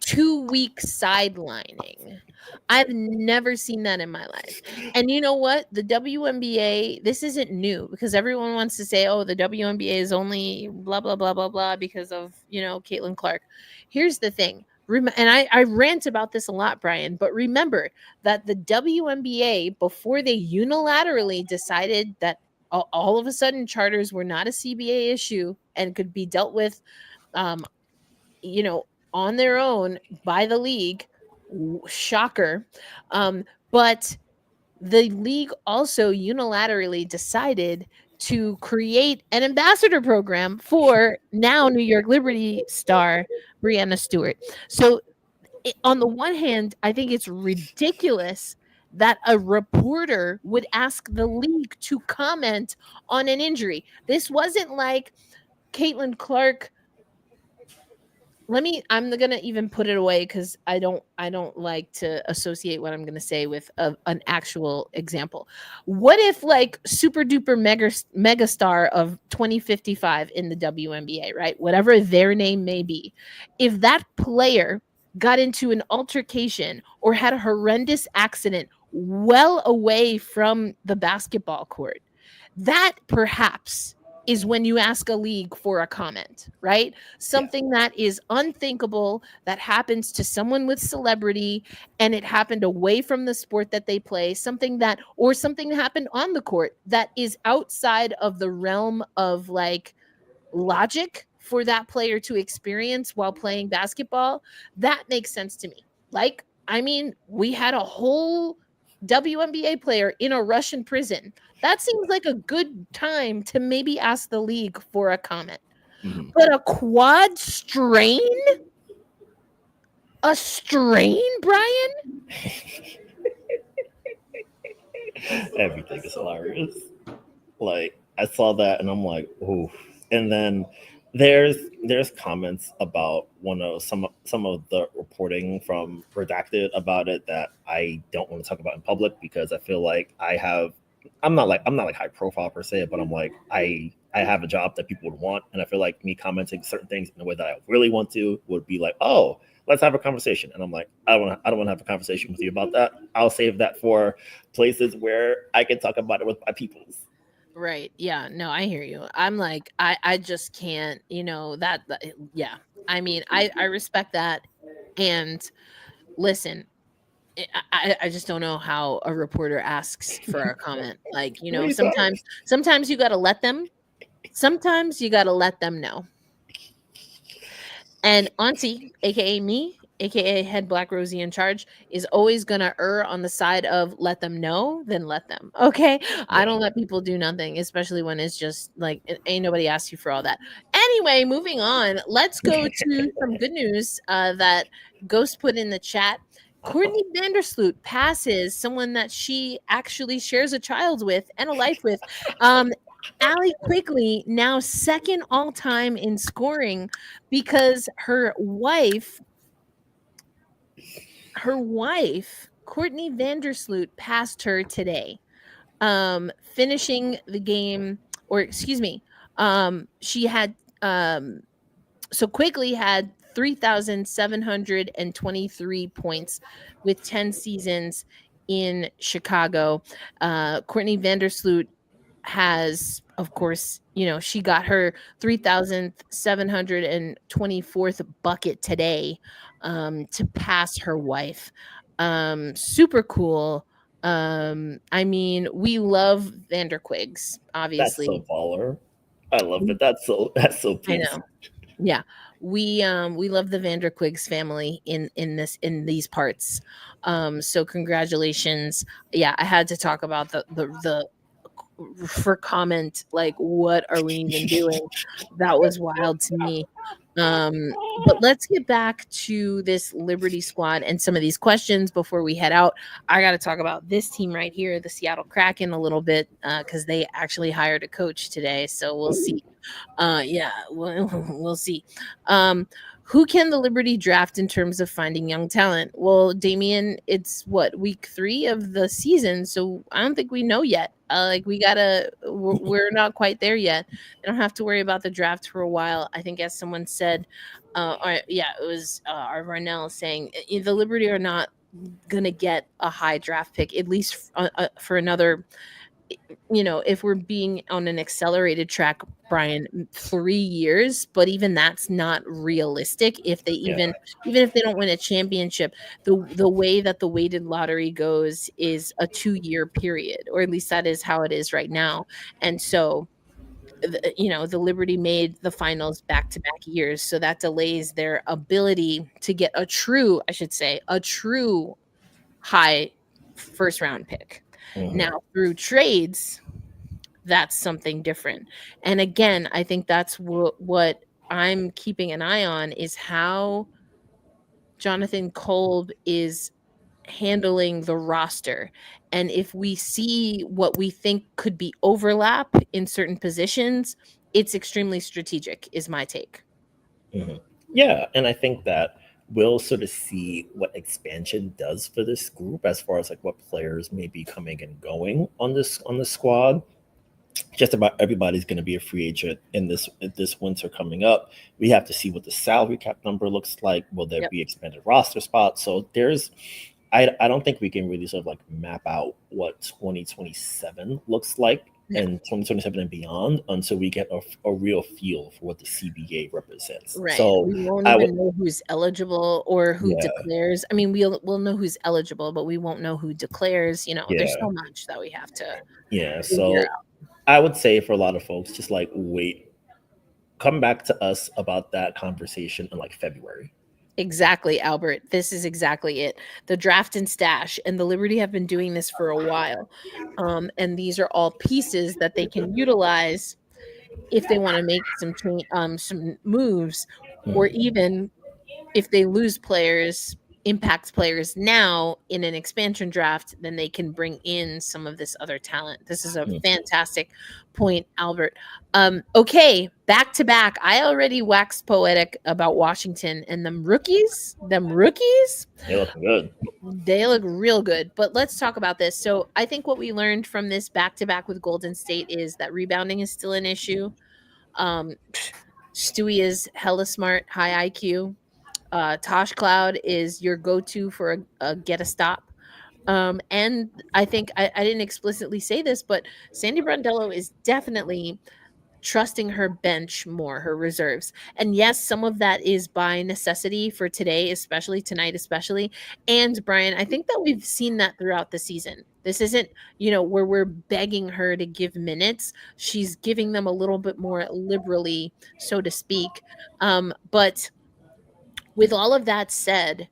2 week sidelining. I've never seen that in my life. And you know what? The WNBA, this isn't new because everyone wants to say, oh, the WNBA is only blah, blah, blah, blah, blah because of, Caitlin Clark. Here's the thing. And I rant about this a lot, Brian, but remember that the WNBA, before they unilaterally decided that all of a sudden charters were not a CBA issue and could be dealt with um, you know, on their own by the league. Shocker. But the league also unilaterally decided to create an ambassador program for now New York Liberty star Brianna Stewart. So, on the one hand, I think it's ridiculous that a reporter would ask the league to comment on an injury. This wasn't like Caitlin Clark. I'm gonna even put it away because I don't like to associate what I'm gonna say with an actual example. What if like super duper mega star of 2055 in the WNBA, right? Whatever their name may be, if that player got into an altercation or had a horrendous accident well away from the basketball court, that perhaps is when you ask a league for a comment, right? Yeah. Something that is unthinkable that happens to someone with celebrity and it happened away from the sport that they play, something that happened on the court that is outside of the realm of like logic for that player to experience while playing basketball. That makes sense to me. Like, I mean, we had a whole WNBA player in a Russian prison. That seems like a good time to maybe ask the league for a comment. Mhm. But a quad strain? A strain, Brian? Everything is hilarious. Like I saw that and I'm like, oh. And then there's comments about some of the reporting from Redacted about it that I don't want to talk about in public because I feel like I'm not like high profile per se, but I'm like I have a job that people would want, and I feel like me commenting certain things in a way that I really want to would be like, oh, let's have a conversation. And I'm like, I don't want to have a conversation with you about that. I'll save that for places where I can talk about it with my peoples. Right. Yeah. No, I hear you. I'm like, I just can't, yeah. I mean, I respect that. And listen, I just don't know how a reporter asks for a comment. Like, What are you talking? sometimes you gotta let them. Sometimes you gotta let them know. And Auntie, aka me, aka Head Black Rosie in charge, is always gonna err on the side of let them know, then let them. Okay. I Yeah. don't let people do nothing, especially when it's just like ain't nobody asked you for all that. Anyway, moving on. Let's go to some good news that Ghost put in the chat. Courtney Vandersloot passes someone that she actually shares a child with and a life with. Allie Quigley now second all time in scoring because her wife, Courtney Vandersloot, passed her today. Finishing the game, or excuse me, she had so Quigley had 3,723 points with 10 seasons in Chicago. Courtney Vandersloot has, of course, she got her 3,724th bucket today, to pass her wife. Super cool. I mean, we love Vanderquigs, That's obviously. so baller. I love it. That's so I peace. know. Yeah. We love the Vanderquigs family in these parts. So congratulations. Yeah, I had to talk about the for comment, like, what are we even doing? That was wild to me. But let's get back to this Liberty squad and some of these questions before we head out. I got to talk about this team right here, the Seattle Kraken, a little bit, because they actually hired a coach today. So we'll see. Yeah, we'll see. Who can the Liberty draft in terms of finding young talent? Well, Damien, it's what, week 3 of the season, so I don't think we know yet. Like, we're not quite there yet. They don't have to worry about the draft for a while. I think, as someone said, it was our Varnell saying, the Liberty are not gonna get a high draft pick, at least for another, if we're being on an accelerated track, Brian, 3 years, but even that's not realistic. If they even if they don't win a championship, the way that the weighted lottery goes is a 2-year period, or at least that is how it is right now. And so, the Liberty made the finals back-to-back years, so that delays their ability to get a true high first round pick. Now, through trades, that's something different. And again, I think that's what I'm keeping an eye on, is how Jonathan Kolb is handling the roster. And if we see what we think could be overlap in certain positions, it's extremely strategic, is my take. Yeah, and I think that we'll sort of see what expansion does for this group as far as like what players may be coming and going on the squad. Just about everybody's going to be a free agent in this winter coming up. We have to see what the salary cap number looks like. Will there be expanded roster spots? So I don't think we can really sort of like map out what 2027 looks like and 2027 and beyond until we get a real feel for what the CBA represents. Right. So we won't even know who's eligible or who declares. I mean, we'll know who's eligible, but we won't know who declares. There's so much that we have to figure out. I would say for a lot of folks, just like wait, come back to us about that conversation in like February. Exactly, Albert. This is exactly it. The draft and stash, and the Liberty have been doing this for a while. And these are all pieces that they can utilize if they want to make some moves, or even if they lose players, impact players now in an expansion draft, then they can bring in some of this other talent. This is a fantastic point, Albert. Okay, back to back. I already waxed poetic about Washington and them rookies. They look good. They look real good. But let's talk about this. So I think what we learned from this back to back with Golden State is that rebounding is still an issue. Stewie is hella smart, high IQ. Tosh Cloud is your go-to for a get a stop. And I think I didn't explicitly say this, but Sandy Brondello is definitely trusting her bench more, her reserves. And yes, some of that is by necessity for today, especially tonight, especially. And Brian, I think that we've seen that throughout the season. This isn't, where we're begging her to give minutes. She's giving them a little bit more liberally, so to speak. But with all of that said,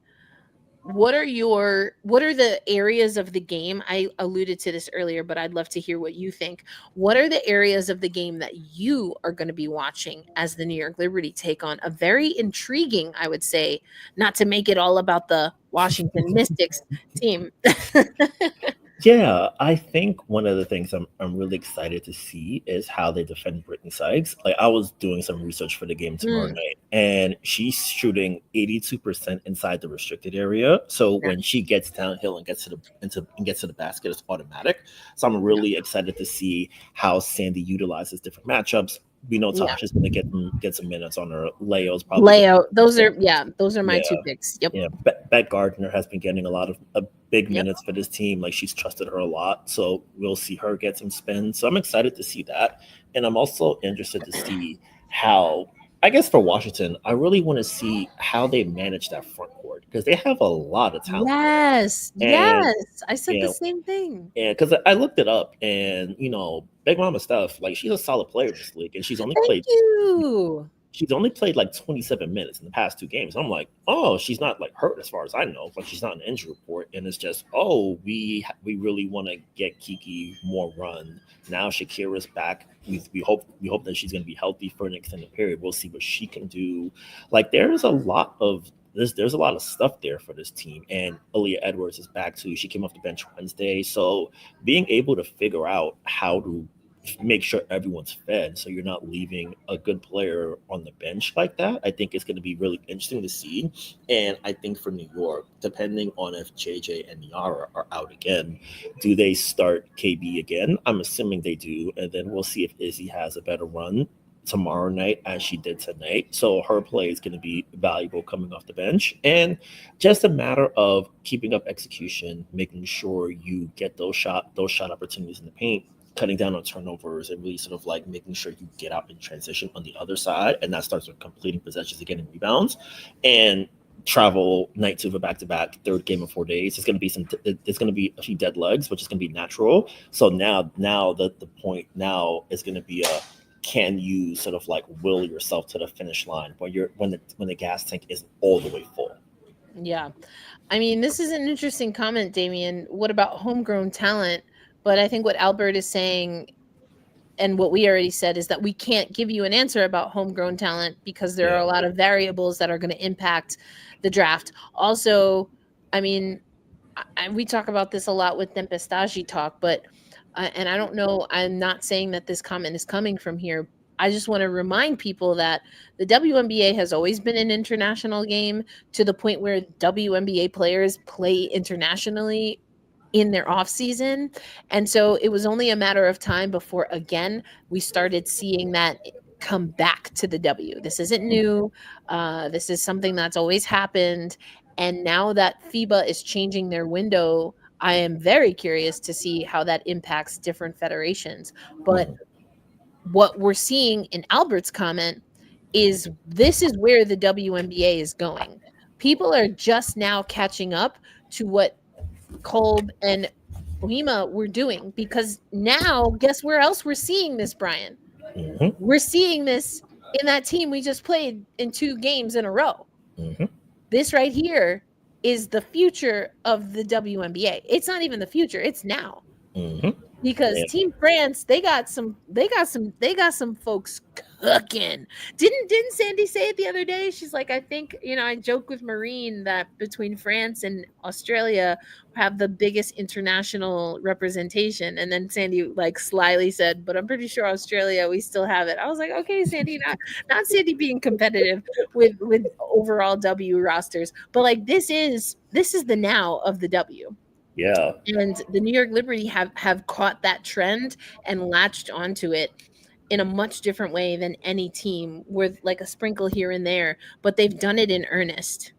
what are the areas of the game? I alluded to this earlier, but I'd love to hear what you think. What are the areas of the game that you are going to be watching as the New York Liberty take on a very intriguing, I would say, not to make it all about the Washington Mystics team? Yeah, I think one of the things I'm really excited to see is how they defend Brittany Sykes. Like, I was doing some research for the game tomorrow night, and she's shooting 82% inside the restricted area. So when she gets downhill and gets to the basket, it's automatic. So I'm really excited to see how Sandy utilizes different matchups. We know Yeah. Tasha's going to get some minutes on her. Leo's probably Layout. Those are my yeah. two picks. Yep. Yeah, Beck Gardner has been getting a lot of big Yep. minutes for this team. Like she's trusted her a lot, so we'll see her get some spin. So I'm excited to see that, and I'm also interested to see how. I guess for Washington, I really want to see how they manage that front court because they have a lot of talent there, Yes. and Yes. I said the yeah, same thing. yeah, because I looked it up, and Big Mama Steph, like she's a solid player in this league, and Thank you. she's only played like 27 minutes in the past 2 games. I'm like, oh, she's not like hurt as far as I know. Like she's not an injury report, and it's just, oh, we really want to get Kiki more run. Now Shakira's back. We hope that she's going to be healthy for an extended period. We'll see what she can do. Like there's a lot of there's a lot of stuff there for this team, and Aaliyah Edwards is back too. She came off the bench Wednesday, so being able to figure out how to make sure everyone's fed so you're not leaving a good player on the bench like that, I think it's going to be really interesting to see. And I think for New York, depending on if JJ and Niara are out again, do they start KB again? I'm assuming they do, and then we'll see if Izzy has a better run tomorrow night as she did tonight. So her play is going to be valuable coming off the bench, and just a matter of keeping up execution, making sure you get those shot opportunities in the paint, cutting down on turnovers, and really sort of like making sure you get out in transition on the other side. And that starts with completing possessions and getting rebounds, and travel night two of a back-to-back third game in 4 days. There's going to be a few dead legs, which is going to be natural. So now the point now is going to be can you sort of like will yourself to the finish line when the gas tank isn't all the way full. Yeah. I mean, this is an interesting comment, Damien. What about homegrown talent? But I think what Albert is saying and what we already said is that we can't give you an answer about homegrown talent because there are a lot of variables that are going to impact the draft. Also, I mean, we talk about this a lot with Tempestagi talk, but and I don't know, I'm not saying that this comment is coming from here. I just want to remind people that the WNBA has always been an international game to the point where WNBA players play internationally in their off season. And so it was only a matter of time before, again, we started seeing that come back to the W. This isn't new. This is something that's always happened. And now that FIBA is changing their window, I am very curious to see how that impacts different federations. But what we're seeing in Albert's comment is this is where the WNBA is going. People are just now catching up to what Kolb and Ohima were doing, because now guess where else we're seeing this, Brian? Mm-hmm. We're seeing this in that team we just played in 2 games in a row. Mm-hmm. This right here is the future of the WNBA. It's not even the future, it's now. Mm-hmm. Because Team France, they got some folks cooking. Didn't Sandy say it the other day? She's like, I think, I joke with Marine that between France and Australia have the biggest international representation. And then Sandy like slyly said, but I'm pretty sure Australia, we still have it. I was like, okay, Sandy, not Sandy being competitive with overall W rosters, but like this is the now of the W. Yeah. And the New York Liberty have caught that trend and latched onto it in a much different way than any team, with like a sprinkle here and there, but they've done it in earnest.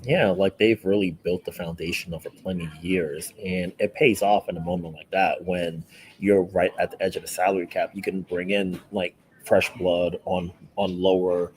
Yeah, like they've really built the foundation over plenty of years, and it pays off in a moment like that when you're right at the edge of the salary cap. You can bring in like fresh blood on lower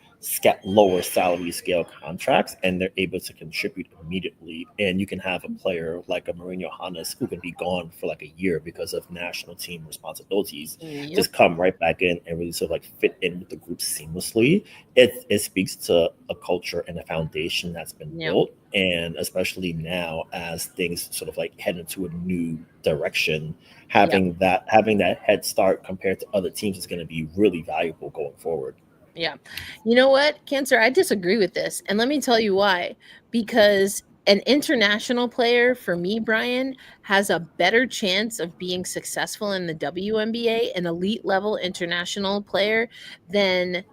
salary scale contracts, and they're able to contribute immediately. And you can have a player like a Marino Johannes who can be gone for like a year because of national team responsibilities, just come right back in and really sort of like fit in with the group seamlessly. It speaks to a culture and a foundation that's been built, and especially now as things sort of like head into a new direction, having that head start compared to other teams is going to be really valuable going forward. Yeah. You know what, Cancer, I disagree with this. And let me tell you why. Because an international player, for me, Brian, has a better chance of being successful in the WNBA, an elite level international player, than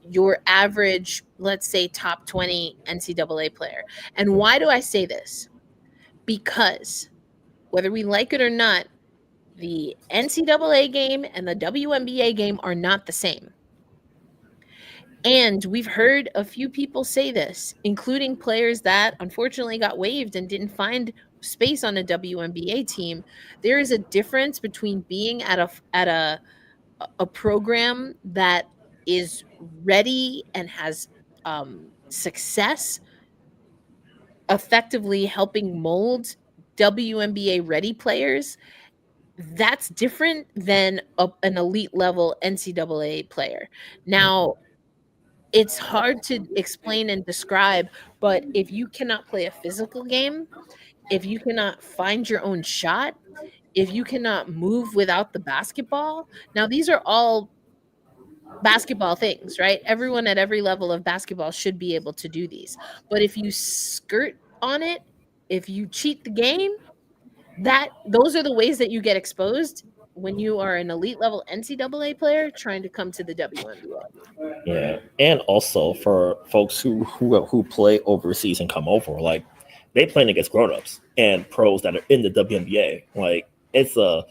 your average, let's say, top 20 NCAA player. And why do I say this? Because whether we like it or not, The NCAA game and the WNBA game are not the same. And we've heard a few people say this, including players that unfortunately got waived and didn't find space on a WNBA team. There is a difference between being at a program that is ready and has success, effectively helping mold WNBA ready players. That's different than an elite level NCAA player. Now, it's hard to explain and describe, but if you cannot play a physical game, if you cannot find your own shot, if you cannot move without the basketball, now these are all basketball things, right? Everyone at every level of basketball should be able to do these. But if you skirt on it, if you cheat the game, that those are the ways that you get exposed when you are an elite level NCAA player trying to come to the WNBA. Yeah, and also for folks who play overseas and come over, like they playing against grown-ups and pros that are in the WNBA. Like it's a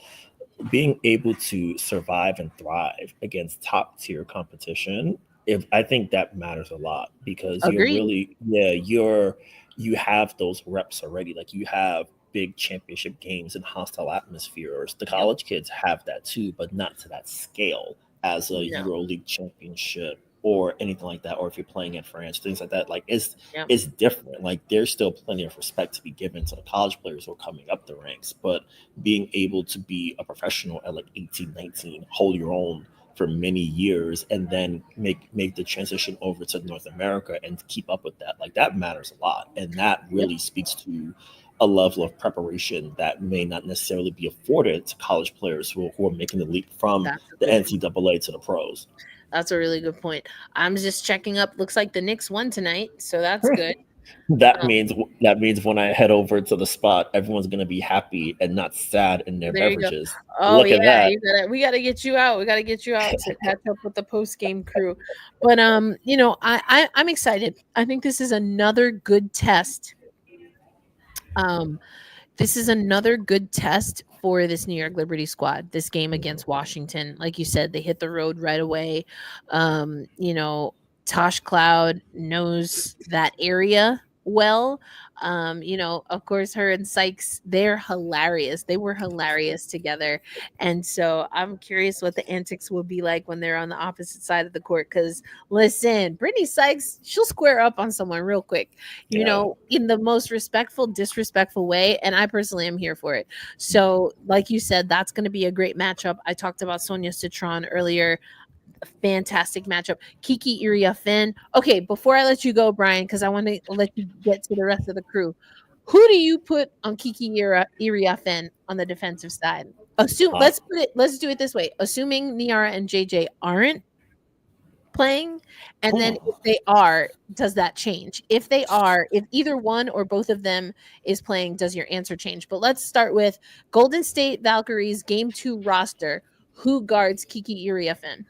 being able to survive and thrive against top tier competition. If I think that matters a lot because you're Agreed. really you have those reps already. Like you have big championship games in hostile atmospheres. The Yep. college kids have that too, but not to that scale as a No. EuroLeague championship or anything like that, or if you're playing in France, things like that. Like Yep. it's different. Like there's still plenty of respect to be given to the college players who are coming up the ranks, but being able to be a professional at like 18, 19, hold your own for many years, and then make the transition over to North America and keep up with that, like that matters a lot, and that Yep. really speaks to a level of preparation that may not necessarily be afforded to college players who are making the leap from That's a the good NCAA to the pros. That's a really good point. I'm just checking up. Looks like the Knicks won tonight, so that's good. That Um, means that means when I head over to the spot, everyone's gonna be happy and not sad in their there you go. beverages. Oh Look yeah, at that. we gotta get you out. We gotta get you out to catch up with the post game crew. But I'm excited. I think this is another good test. Um, this is another good test for this New York Liberty squad. This game against Washington, like you said, they hit the road right away. Um, you know, Tosh Cloud knows that area well. Of course, her and Sykes, they're hilarious. They were hilarious together. And so I'm curious what the antics will be like when they're on the opposite side of the court. Because listen, Brittany Sykes, she'll square up on someone real quick, Yeah. in the most respectful, disrespectful way. And I personally am here for it. So, like you said, that's going to be a great matchup. I talked about Sonia Citron earlier. Fantastic matchup. Kiki Iria Finn. Okay, before I let you go, Brian, because I want to let you get to the rest of the crew. Who do you put on Kiki Iria Finn on the defensive side? Uh, Let's do it this way. Assuming Niara and JJ aren't playing, and then if they are, does that change? If they are, if either one or both of them is playing, does your answer change? But let's start with Golden State Valkyries game 2 roster. Who guards Kiki Iriafen?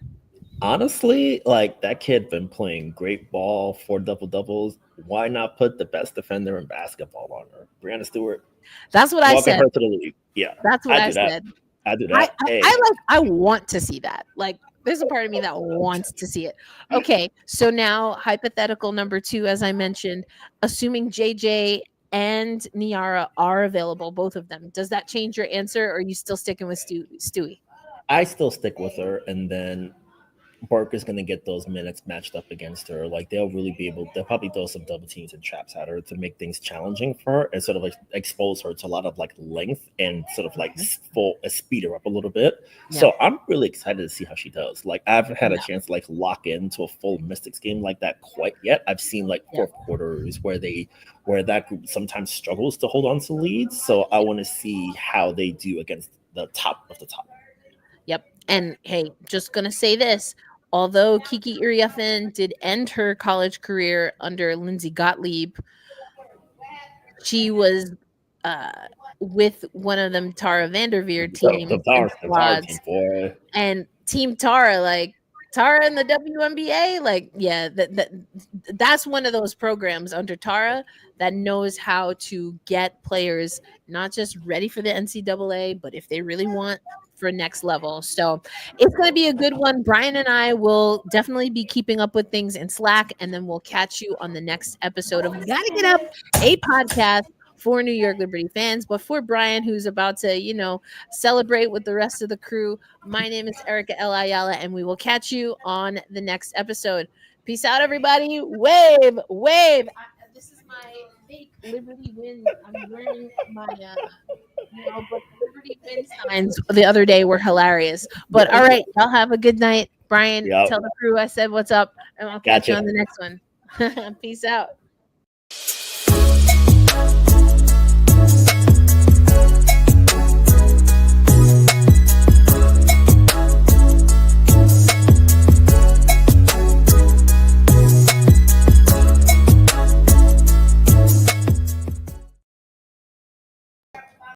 Honestly, like that kid been playing great ball for double doubles. Why not put the best defender in basketball on her? Brianna Stewart. That's what I Welcome said. her to the league. Yeah, That's what I I do that. said. I do I, that. I, Hey, I like I want to see that. Like there's a part of me that wants to see it. Okay, so now hypothetical number 2, as I mentioned, assuming JJ and Niara are available, both of them, does that change your answer, or are you still sticking with Stewie? I still stick with her, and then Burke is going to get those minutes matched up against her. Like they'll really be able. They'll probably throw some double teams and traps at her to make things challenging for her and sort of like expose her to a lot of like length and sort of like speed her up a little bit. Yeah. So I'm really excited to see how she does. Like I haven't had a Yeah. chance to like lock into a full Mystics game like that quite yet. I've seen like Yeah. fourth quarters where that group sometimes struggles to hold on to leads. So I want to see how they do against the top of the top. Yep. And hey, just gonna say this. Although Kiki Iriafen did end her college career under Lindsay Gottlieb, she was uh, with one of them Tara Vanderveer teams and The power squads. team, boy. And Team Tara, like Tara in the WNBA, like, yeah, that's one of those programs under Tara that knows how to get players not just ready for the NCAA, but if they really want for next level. So it's going to be a good one. Brian and I will definitely be keeping up with things in Slack, and then we'll catch you on the next episode of Gotta Get Up, a podcast for New York Liberty fans. But for Brian, who's about to, celebrate with the rest of the crew, my name is Erica L. Ayala, and we will catch you on the next episode. Peace out, everybody. Wave, wave. This is my fake Liberty win. I'm wearing my but Liberty win signs the other day were hilarious. But all right, y'all have a good night. Brian, tell the crew I said what's up, and I'll catch you on the next one. Peace out.